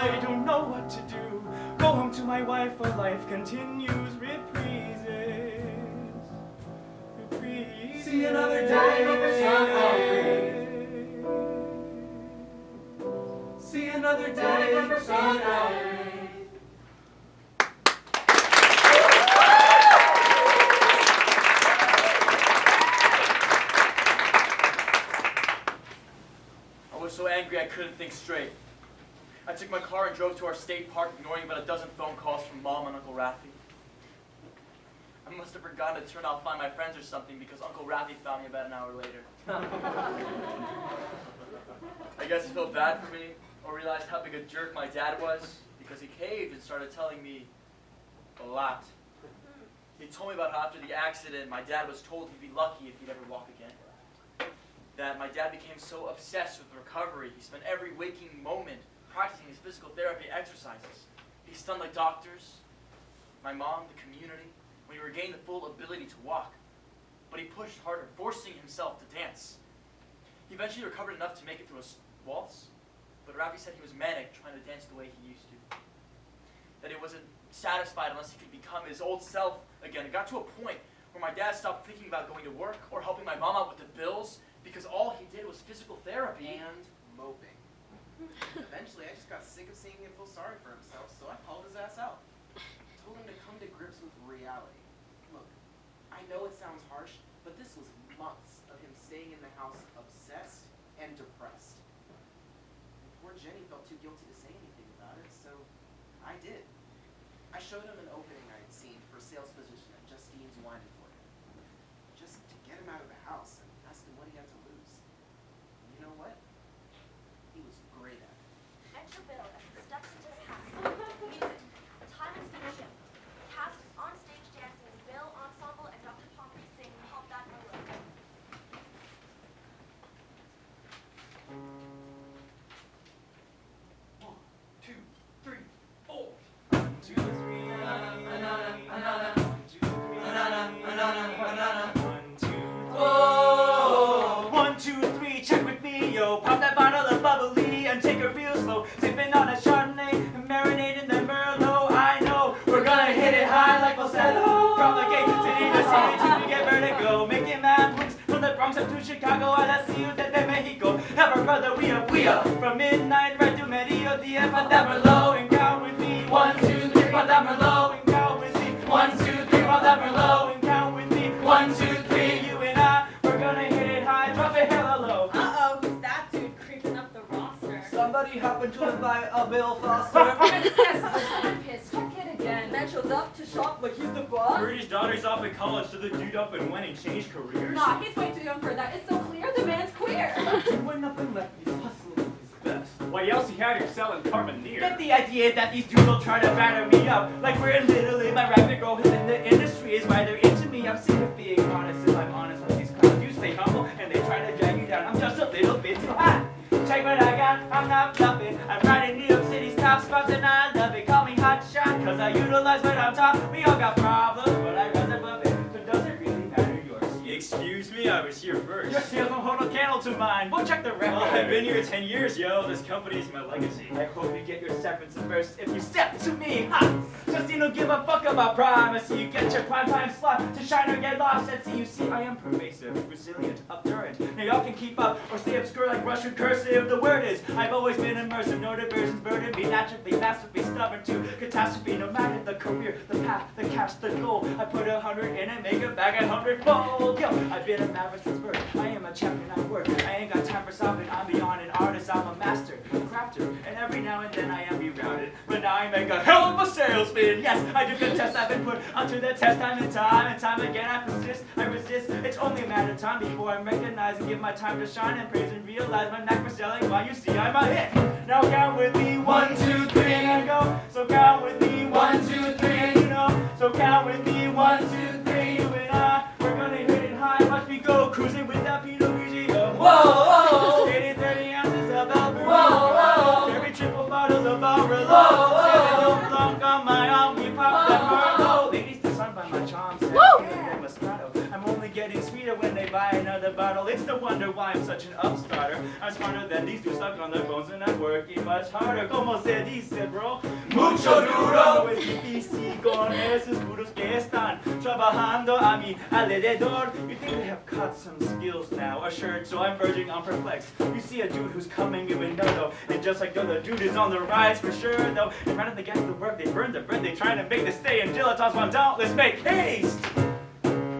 Speaker 8: I don't know what to do. Go home to my wife while life continues. Reprises. Reprises.
Speaker 7: See another day of the sun See another day of the sun out.
Speaker 3: I was so angry I couldn't think straight. I took my car and drove to our state park, ignoring about a dozen phone calls from Mom and Uncle Raffy. I must have forgotten to turn off Find My Friends or something because Uncle Raffy found me about an hour later. I guess he felt bad for me, or realized how big a jerk my dad was, because he caved and started telling me a lot. He told me about how after the accident, my dad was told he'd be lucky if he'd ever walk again. That my dad became so obsessed with recovery, he spent every waking moment practicing his physical therapy exercises. He stunned the doctors, my mom, the community, when he regained the full ability to walk. But he pushed harder, forcing himself to dance. He eventually recovered enough to make it through a waltz, but Rafi said he was manic, trying to dance the way he used to. That he wasn't satisfied unless he could become his old self again. It got to a point where my dad stopped thinking about going to work or helping my mom out with the bills because all he did was physical therapy.
Speaker 10: And moping. Eventually, I just got sick of seeing him feel sorry for himself, so I called his ass out. Told him to come to grips with reality. Look, I know it sounds harsh, but this was months of him staying in the house obsessed and depressed. And poor Jenny felt too guilty to say anything about it, so I did. I showed him an opening I had seen for a sales position at Justine's Wine Emporium. Just to get him out of the house and asked him what he had to lose. And you know what? He was great at it.
Speaker 4: Enter Bill as he steps into the castle. Music. Time and scene shift. Cast
Speaker 8: la ciudad de Mexico. Have a brother, we are. From midnight right to mediodía, Merlot and count with me. 1, 2, 3, Merlot and count with me. 1, 2, 3, Merlot and count with me. 1, 2, 3, you and I, we're gonna hit it high, drop it hella low.
Speaker 5: Uh-oh, who's that dude creeping up the roster?
Speaker 11: Somebody happened to invite a Bill Foster.
Speaker 5: Yes, I'm pissed. Check it again. Man shows up to shop like he's the boss.
Speaker 8: Rudy's daughter's off at college, so the dude up and went and changed careers.
Speaker 5: Nah, he's way too young for that. It's so clear the man's queer.
Speaker 11: He went up and left me hustling his best.
Speaker 7: Why else you had her selling Carmenere?
Speaker 8: Get the idea that these dudes will try to batter me up like we're in Italy. My rapid growth in the industry is why they're into me. I'm sick of being honest. If I'm honest with these clowns, you stay humble and they try to drag you down. I'm just a little bit too hot. Check what I got, I'm not bluffing. I'm riding New York City's top spots and I love it. Call me hot shot, cause I utilize what I'm taught. We all got problems, but I rise above it. So does it really matter yours?
Speaker 7: Excuse me, I was here first.
Speaker 8: Your sales don't hold a candle to mine. Go check the record.
Speaker 7: Well, I've been here 10 years, yo. This company's my legacy.
Speaker 8: I hope you get your severance first if you step to me. Ha! Just you don't give a fuck about privacy. You get your primetime slot to shine or get lost at sea. You see, I am pervasive, resilient, upturrent. Now y'all can keep up or stay obscure like Russian cursive. The word is, I've always been immersive. No diversions burden me naturally, massively stubborn to catastrophe. No matter the career, the path, the cash, the goal. I put 100 in and make it back 100-fold. Yo, I've been a maverick since birth. I am a champion at work. I ain't got time for stopping. I'm beyond an artist. I'm a master, a crafter, and every now and then I am rerouted. But now I make a hell of a salesman. Yes, I do contest. I've been put onto the test time and time again. I persist, I resist. It's only a matter of time before I'm recognized and give my time to shine and praise and realize my knack for selling. While you see I'm a hit. Now count with me, 1, 2, 3, and I go. So count with me, 1, 2, 3, and you know. So count with me, 1, 2, 3, you and I. We're gonna hit it high. Watch me go cruising with that Pinot Grigio. Whoa, whoa. 80, 30 ounces of Albuquerque. Whoa, whoa. Every triple bottles of Barolo. Whoa, whoa. Long on my arm, we pop that Merlot. Ladies disarmed by my charms. I'm only getting sweeter when they buy another bottle. It's no wonder why I'm such an upstarter. I'm smarter than these two stuck on their bones and I'm working much harder. Como se dice, bro? Mucho duro. No es difícil con esos puros que están trabajando a mi alrededor. You think they have cut some skills now, assured, so I'm verging on perplexed. You see a dude who's coming in with no, and just like the other dude is on the rise for sure, though. And rather than get the work, they burn the bread, they try to make the stay and dilettantes one down. Let's make haste!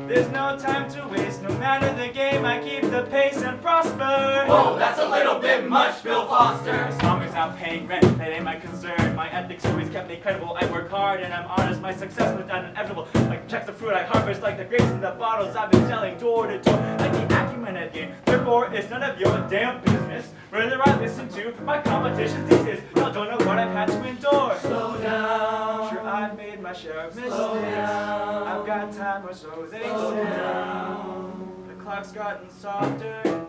Speaker 8: There's no time to waste, no matter the game, I keep the pace and prosper.
Speaker 11: Whoa, that's a little bit much, Bill Foster.
Speaker 8: As long as I'm paying rent, that ain't my concern. My ethics always kept me credible. I work hard and I'm honest, my success was not inevitable. Like checks the fruit I harvest, like the grapes in the bottles I've been selling door to door. Like the acumen of game, therefore it's none of your damn business. Whether I listen to my competition's thesis, y'all don't know what I've had to endure.
Speaker 11: Slow down.
Speaker 8: Sure, I've made my share of mistakes.
Speaker 11: Slow down.
Speaker 8: I've got time or so they
Speaker 11: Slow
Speaker 8: say.
Speaker 11: down.
Speaker 8: The clock's gotten softer.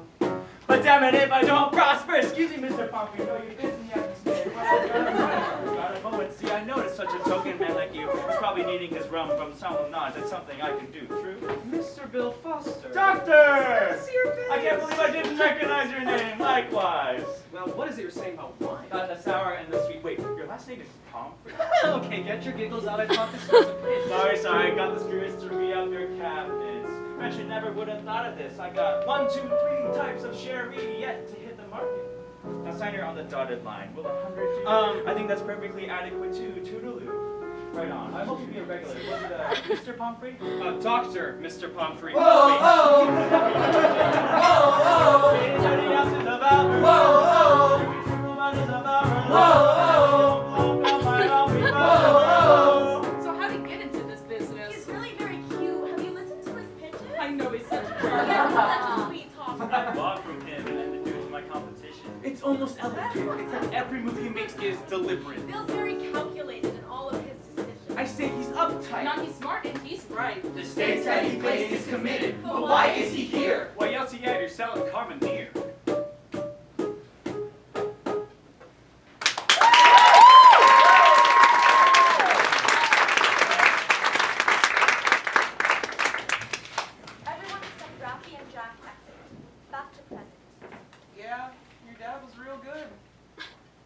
Speaker 8: But damn it, if I don't prosper, excuse me, Mr. Pumpkin, no, you're busy at the stage. Got a moment, see, I noticed such a token man like you is probably needing his rum from someone non. That's something I can do, true?
Speaker 11: Mr. Bill Foster.
Speaker 8: Doctor! I can't believe I didn't recognize your name, likewise.
Speaker 11: Well, what is it you're saying about wine?
Speaker 8: The sour and the sweet. Wait, your last name is Pomfrey?
Speaker 11: Okay, get your giggles out. I thought this was a quiz.
Speaker 8: Sorry, I got the spirits to re-up your cabinets. I should never would have thought of this. I got 1, 2, 3 types of sherry yet to hit the market. Now sign here on the dotted line. Will 100 do? I think that's perfectly adequate too. Toodaloo. Right on. I hope to be a regular. Was it Mr. Pomfrey?
Speaker 7: Doctor, Mr. Pomfrey.
Speaker 11: Whoa, whoa! Whoa,
Speaker 5: So how'd he get into this business?
Speaker 4: He's really very cute. Have you listened to his pitches?
Speaker 5: I know he's such a
Speaker 4: Yeah, he's
Speaker 5: jerk.
Speaker 4: such a sweet talker.
Speaker 7: Bought from him and then the dude's my competition.
Speaker 11: It's almost elegant. It's like every move he makes is deliberate.
Speaker 4: Bill's very calculated in all of his decisions.
Speaker 11: I say he's uptight.
Speaker 5: Not he's smart and he's right.
Speaker 11: The stakes that he plays is committed, but why is he here?
Speaker 7: Why else you had her selling Carmenere?
Speaker 4: Everyone except Rafi and Jack exit. Back to present.
Speaker 10: Yeah, your dad was real good.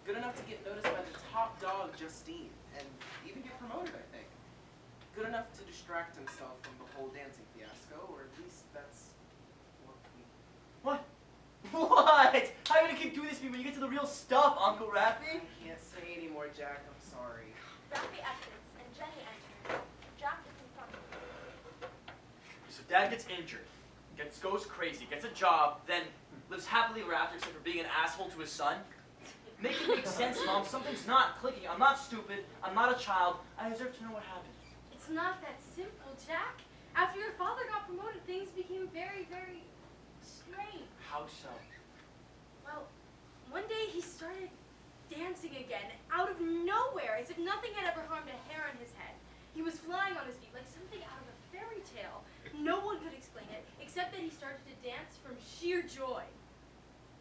Speaker 10: Good enough to get noticed by the top dog, Justine, and even get promoted, I think. Good enough to distract himself from the whole dancing fiasco, or at least that's what we...
Speaker 8: What?
Speaker 3: What? How are you gonna keep doing this to me when you get to the real stuff, Uncle Rappy?
Speaker 10: I can't say anymore, Jack. I'm sorry.
Speaker 4: Rappy exits and Jenny enters. Jack is confronted.
Speaker 3: So Dad gets injured, goes crazy, gets a job, then lives happily ever after except for being an asshole to his son? Make it make sense, Mom. Something's not clicking. I'm not stupid. I'm not a child. I deserve to know what happened.
Speaker 9: It's not that simple, Jack. After your father got promoted, things became very, very strange.
Speaker 3: How so?
Speaker 9: Well, one day he started dancing again, out of nowhere, as if nothing had ever harmed a hair on his head. He was flying on his feet like something out of a fairy tale. No one could explain it, except that he started to dance from sheer joy.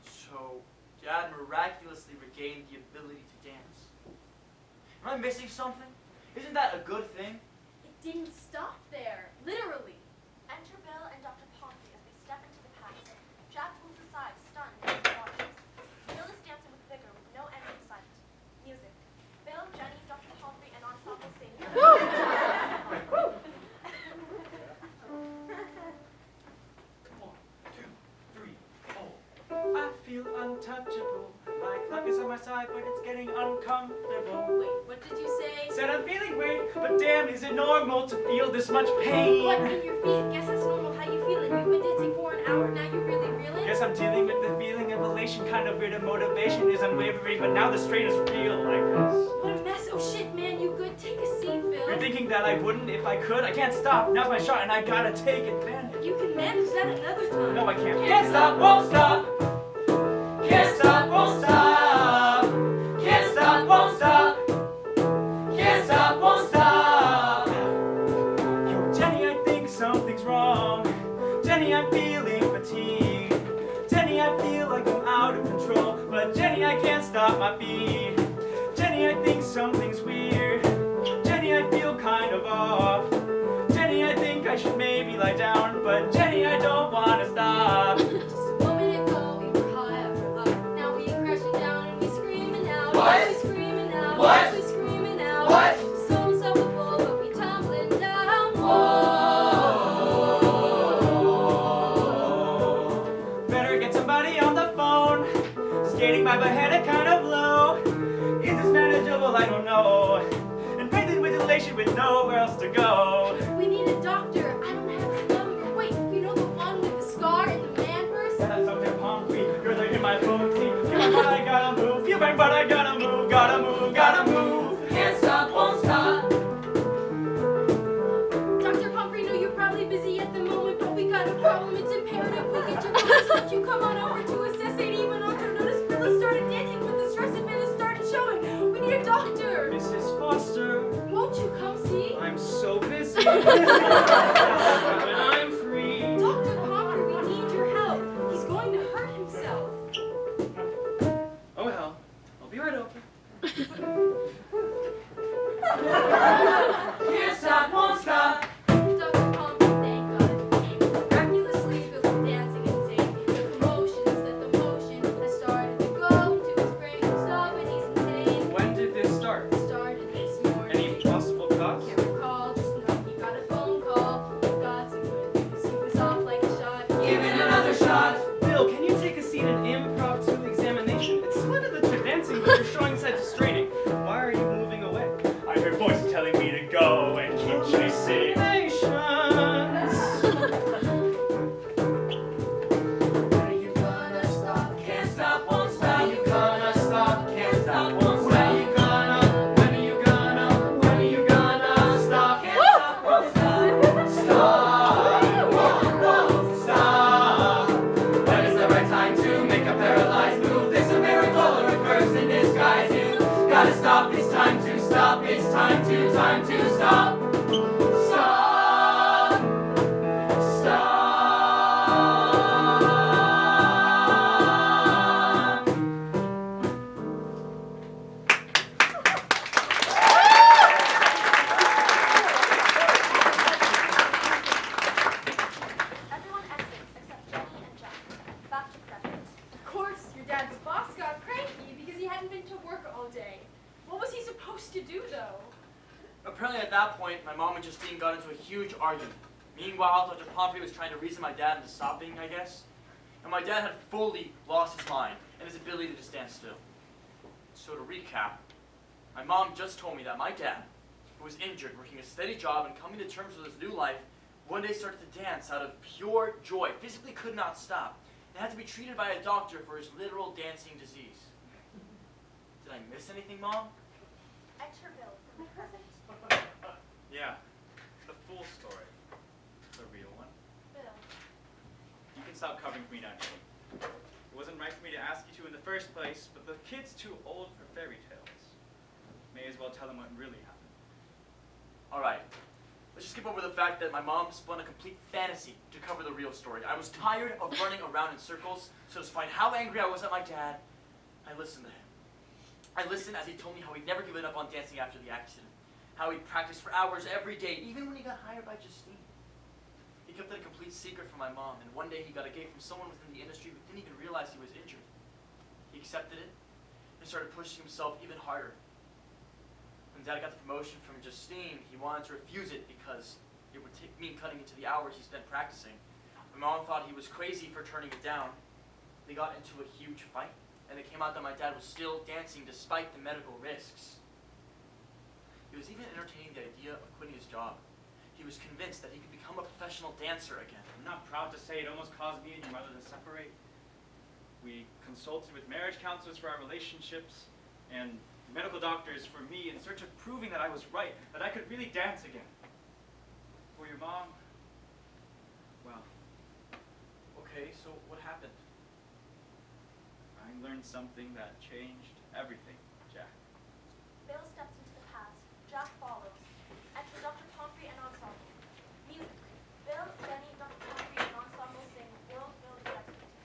Speaker 3: So, Dad miraculously regained the ability to dance. Am I missing something? Isn't that a good thing?
Speaker 9: It didn't stop there, literally.
Speaker 4: Enter Bill and Dr. Pompey as they step into the past. Jack moves aside, stunned, as he watches. Bill is dancing with vigor with no end in sight. Music. Bill, Jenny, Dr. Pompey, and ensemble sing.
Speaker 8: I feel untouchable. My clock is on my side, but it's getting uncomfortable.
Speaker 9: Wait, what did you say?
Speaker 8: Said I'm feeling great, but damn, is it normal to feel this much pain?
Speaker 9: What, in your feet? Guess that's normal. How you feeling? You've been dancing for an hour, now you're really reeling?
Speaker 8: Guess I'm dealing with the feeling of elation, kind of weird, and motivation is unwavering, but now the strain is real, I guess.
Speaker 9: What a mess. Oh shit, man, you good? Take a seat, Bill.
Speaker 8: You're thinking that I wouldn't if I could? I can't stop. Now's my shot, and I gotta take advantage.
Speaker 9: You can manage that another time.
Speaker 8: No, I can't. Can't stop, won't stop. Can't stop, won't stop. Can't stop, won't stop. Can't stop, won't stop. Yo, Jenny, I think something's wrong. Jenny, I'm feeling fatigued. Jenny, I feel like I'm out of control. But Jenny, I can't stop my feet. Jenny, I think something's weird. Jenny, I feel kind of off. Jenny, I think I should maybe lie down. But Jenny, I don't want to stop.
Speaker 9: Just a moment ago, we were high up. Now we crashing down and we screaming out.
Speaker 3: What?
Speaker 9: We screaming out.
Speaker 3: What?
Speaker 9: We screaming out.
Speaker 3: What?
Speaker 9: So unstoppable, but we tumbling down.
Speaker 8: Whoa. Better get somebody on the phone. Skating by my head and kind of low. Is this manageable? I don't know. And painted with elation with nowhere else to go.
Speaker 9: We need a doctor. I don't have his number. Wait, you know the one with the scar and the man purse?
Speaker 8: That's Dr. Pompey. You're there in my phone seat. But I gotta move. You bang, but I gotta move. Gotta move, gotta move. Can't stop, won't stop.
Speaker 9: Dr. Pumphrey, know you're probably busy at the moment, but we got a problem. It's imperative we get your voice. Let you come on over to assess it. Even on your notice, Phyllis started dancing, but the stress of it has started showing. We need a doctor.
Speaker 8: Mrs. Foster,
Speaker 9: Won't you come see?
Speaker 8: I'm so busy. When I'm free.
Speaker 9: Dr. Pumphrey, we need your help. He's going to hurt himself.
Speaker 8: Oh hell, I'll be right over. Can't stop, won't stop.
Speaker 9: Dr. Pumphrey, thank God, he came miraculously Bill's dancing and singing. The commotion is that the motion has started to go into his brain. Stop and he's insane.
Speaker 8: When did this start?
Speaker 9: Started this morning.
Speaker 8: Any possible cause?
Speaker 9: Can't recall, just know he got a phone call. Got some good news, he was off like a shot.
Speaker 8: Give it another shot. Bill, can you take a seat in improv 2 examination? It's splendid that you're dancing, but you're showing signs of straining. Why are you moving away? I heard voices telling me to go and keep chasing nations. When are you gonna stop? Can't stop, won't stop. When are you gonna stop? Can't stop, won't stop. When are you gonna? When are you gonna? When are you gonna stop? Can't stop, won't stop. Stop. Won't stop. When is the right time to make a paralyzed move? There's a miracle or a curse in disguise. You gotta stop. It's time to stop. It's time to stop. Stop. Stop.
Speaker 4: Everyone exits except Jenny and Jack. Back to present.
Speaker 9: Of course, your dad's boss got cranky because he hadn't been to work all day. What was he supposed to do, though?
Speaker 3: Apparently at that point, my mom and Justine got into a huge argument. Meanwhile, Dr. Pompey was trying to reason my dad into stopping, I guess. and my dad had fully lost his mind and his ability to stand still. So to recap, my mom just told me that my dad, who was injured, working a steady job and coming to terms with his new life, one day started to dance out of pure joy, physically could not stop, and had to be treated by a doctor for his literal dancing disease. Did I miss anything, Mom?
Speaker 4: Enter Bill from the present.
Speaker 8: Yeah, the full story. The real one.
Speaker 4: Bill.
Speaker 8: You can stop covering for me now, Jenny. It wasn't right for me to ask you to in the first place, but the kid's too old for fairy tales. May as well tell him what really happened.
Speaker 3: All right. Let's just skip over the fact that my mom spun a complete fantasy to cover the real story. I was tired of running around in circles, so despite how angry I was at my dad, I listened to him. I listened as he told me how he'd never given up on dancing after the accident, how he'd practiced for hours every day, even when he got hired by Justine. He kept it a complete secret from my mom, and one day he got a gig from someone within the industry who didn't even realize he was injured. He accepted it and started pushing himself even harder. When Dad got the promotion from Justine, he wanted to refuse it because it would mean cutting into the hours he spent practicing. My mom thought he was crazy for turning it down. They got into a huge fight, and it came out that my dad was still dancing despite the medical risks. He was even entertaining the idea of quitting his job. He was convinced that he could become a professional dancer again.
Speaker 8: I'm not proud to say it almost caused me and your mother to separate. We consulted with marriage counselors for our relationships and medical doctors for me in search of proving that I was right, that I could really dance again. For your mom, well.
Speaker 3: Okay, so what happened?
Speaker 8: I learned something that changed everything, Jack.
Speaker 4: Bill steps into the past. Jack follows. Enter Dr. Pomfrey and ensemble. Music. Bill, Jenny, Dr. Pomfrey and ensemble sing World Filled with Expectations.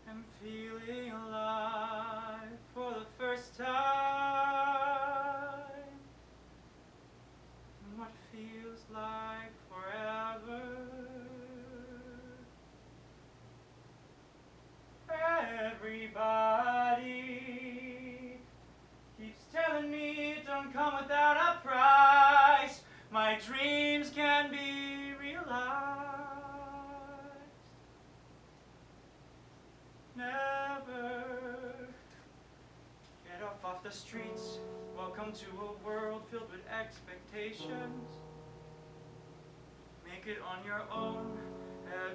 Speaker 8: I am feeling alive for the first time. And what feels like forever. Everybody keeps telling me it don't come without a price. My dreams can be realized. Never get off the streets. Welcome to a world filled with expectations. Make it on your own.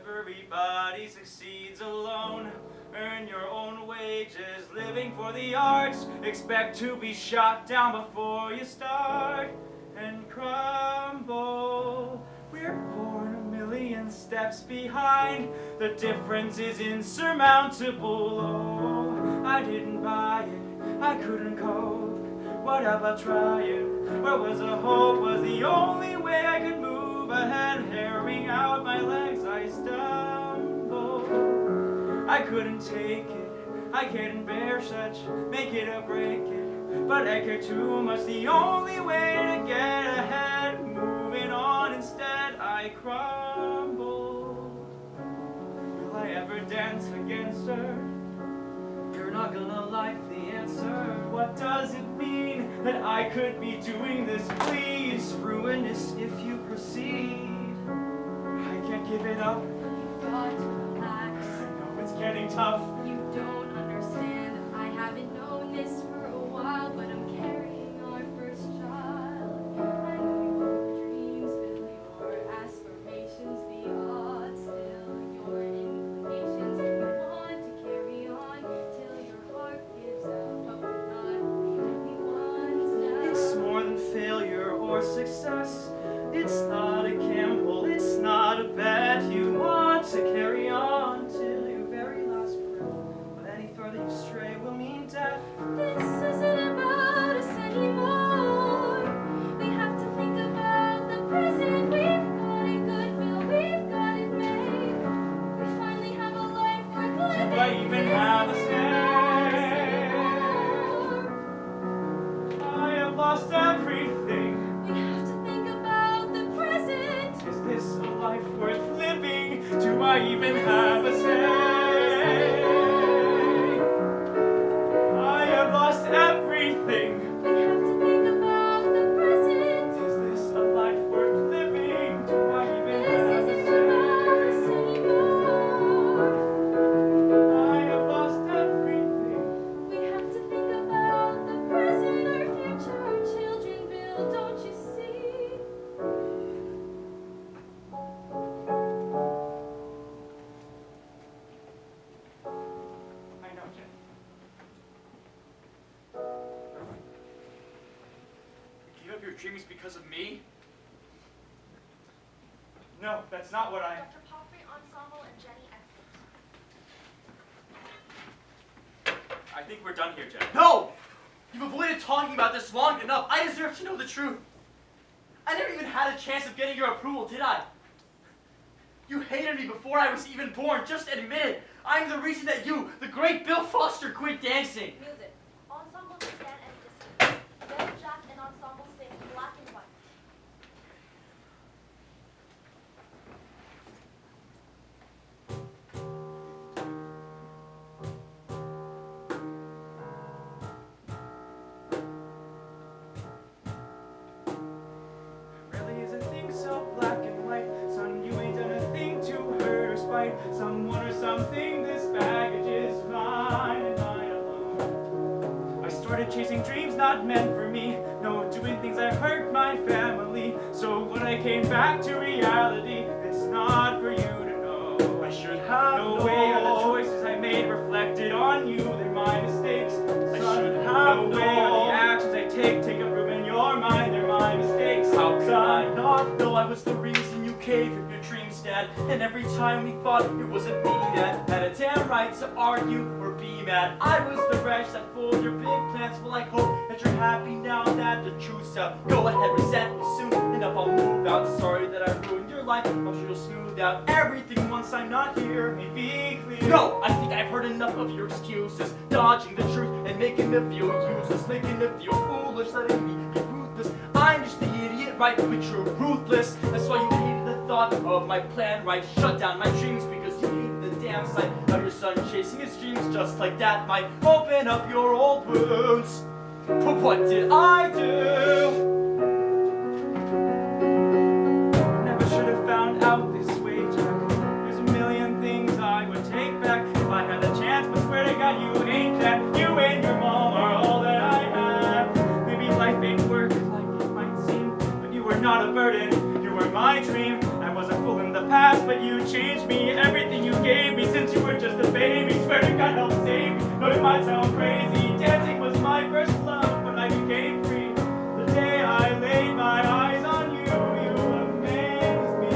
Speaker 8: Everybody succeeds alone. Earn your own wages, living for the arts. Expect to be shot down before you start and crumble. We're born a million steps behind. The difference is insurmountable. Oh, I didn't buy it, I couldn't cope. What about trying? Where was the hope? Was the only way I could move ahead. Herring out my legs, I stumbled. I couldn't take it, I couldn't bear such. Make it or break it, but I care too much. The only way to get ahead, moving on instead, I crumbled. Will I ever dance against her? You're not gonna like the answer. What does it mean that I could be doing this? Please, ruinous if you proceed. I can't give it up.
Speaker 9: You've got to relax.
Speaker 8: I know it's getting tough.
Speaker 9: You don't understand. I haven't known this for a while, but I'm carrying our first child. I know your dreams fill your aspirations, the odds still your inclinations. You want to carry on till your heart gives out, but we're not the only ones now.
Speaker 8: It's more than failure or success. It's not a gamble, it's not a bet. You want to carry on till your very last breath. But any further you stray will mean death.
Speaker 9: This isn't about us anymore. We have to think about the present. We've got it good, Bill. We've got it made. We finally have a life worth living.
Speaker 8: Do I even have a say? I have lost everything.
Speaker 9: We have to think about the present.
Speaker 8: Is this a life worth living? Do I even have a say?
Speaker 3: your dreams because of me?
Speaker 8: No, that's not what I...
Speaker 4: Dr. Palfrey, Ensemble, and Jenny exit.
Speaker 3: I think we're done here, Jack. No! You've avoided talking about this long enough. I deserve to know the truth. I never even had a chance of getting your approval, did I? You hated me before I was even born. Just admit it. I'm the reason that you, the great Bill Foster, quit dancing.
Speaker 4: Music. Ensemble stand and distance. Bill, Jack, and Ensemble sing black and white.
Speaker 8: Really isn't things so black and white. Son, you ain't done a thing to hurt or spite someone or something. This baggage is mine and mine alone. I started chasing dreams not meant for me. No, doing things that hurt my family. So when I came back to reality, it's not for you to know. I should have no way are the choices I made reflected on you. They're my mistakes. I should have no way are the actions I take up room in your mind. They're my mistakes.
Speaker 3: How could I not know I was the reason you caved from your dreams, Dad? And every time we fought, it wasn't me that had a damn right to argue or be mad. I was the wretch that fooled your big plans. Well, I hope that you're happy now that the truth's out. Go ahead, resent me soon enough, I'll move out. Sorry that I ruined your life. I'm sure you'll smooth out everything once I'm not here. Let me be clear. No, I think I've heard enough of your excuses, dodging the truth and making me feel useless, making me feel foolish, letting me be ruthless. I'm just the idiot, right? But you're ruthless. That's why you hated the thought of my plan, right? Shut down my dreams because you hated the damn sight of your son chasing his dreams. Just like that might open up your old wounds. But what did I do?
Speaker 8: Never should have found out this way, Jack. There's a million things I would take back if I had a chance, but swear to God you ain't that. You and your mom are all that I have. Maybe life ain't work like it might seem, but you were not a burden, you were my dream. I was a fool in the past, but you changed me. Everything you gave me since you were just a baby. Swear to God help save me. No, it might sound crazy. Dancing was my first love when I became free. The day I laid my eyes on you, you amazed me.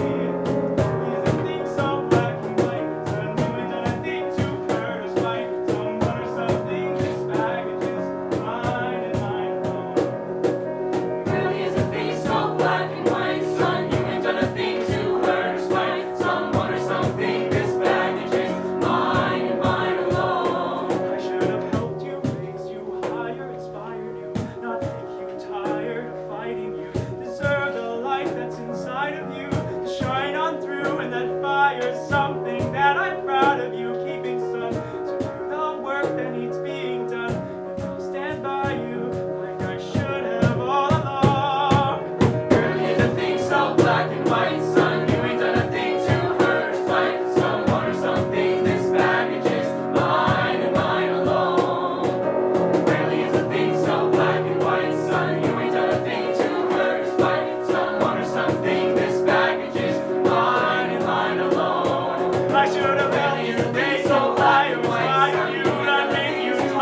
Speaker 8: These are things so black and white. Son, you ain't done a thing to hurt or spite someone or something. This baggage is mine and mine alone.
Speaker 6: Really isn't things so black and white, son. You ain't done a thing to hurt or spite someone or something. This baggage is mine and mine alone.
Speaker 8: I should have helped you, raised you higher, inspired you, not make you tired of fighting. You deserve the light that's inside of you to shine on through, and that fire's something that I'm proud of you keeping, son. So do the work that needs being done, and I'll stand by you like I should have all along.
Speaker 6: Really isn't things so black and white, son. You ain't done a thing to hurt or spite someone or something. This baggage is mine and mine alone. Really isn't things so black and white, son. You ain't done a thing to hurt or spite someone or something. This baggage is mine and mine alone.
Speaker 8: I should have held you, raised so high, inspired you, not make you tired of fighting.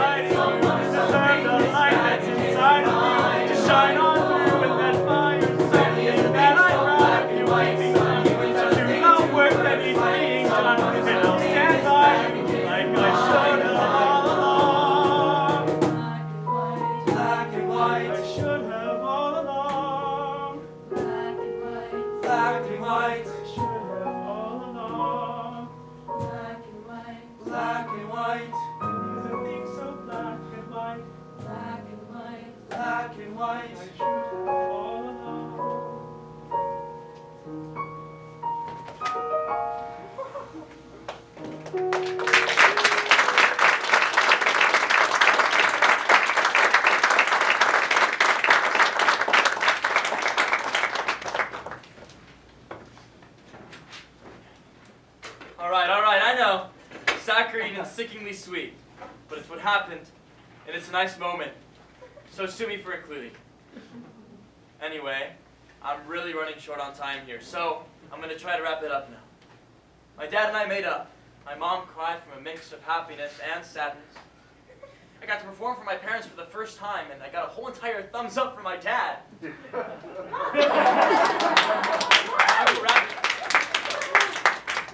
Speaker 8: You deserve the light that's inside of you to shine on through, and that fire's something that I'm proud of you keeping, son. So do the work that needs being done, and I'll stand by you like I should have all along.
Speaker 6: Black and white,
Speaker 8: I should have all along.
Speaker 6: black and white,
Speaker 10: Black and white,
Speaker 8: I should have all along.
Speaker 6: black and white,
Speaker 10: black and white,
Speaker 8: These are things so black and white.
Speaker 6: black and white.
Speaker 10: black and white.
Speaker 8: I should have all along.
Speaker 3: All right, I know. Saccharine and sickeningly sweet. But it's what happened, and it's a nice moment. So sue me for including. Anyway, I'm really running short on time here, so I'm going to try to wrap it up now. My dad and I made up. My mom cried from a mix of happiness and sadness. I got to perform for my parents for the first time, and I got a whole entire thumbs up from my dad.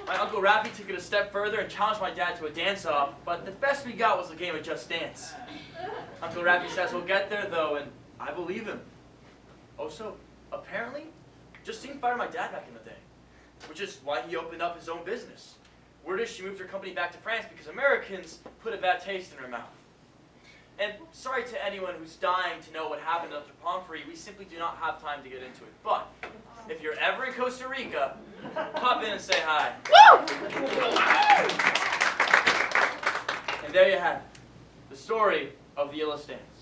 Speaker 3: My Uncle Rappy took it a step further and challenged my dad to a dance-off, but the best we got was a game of Just Dance. Uncle Rappy says we'll get there, though, and I believe him. Oh, so, apparently, Justine fired my dad back in the day, which is why he opened up his own business. Word is she moved her company back to France because Americans put a bad taste in her mouth. And sorry to anyone who's dying to know what happened after Pomfrey, we simply do not have time to get into it. But if you're ever in Costa Rica, pop in and say hi. And there you have it, the story of the ILLEST dance.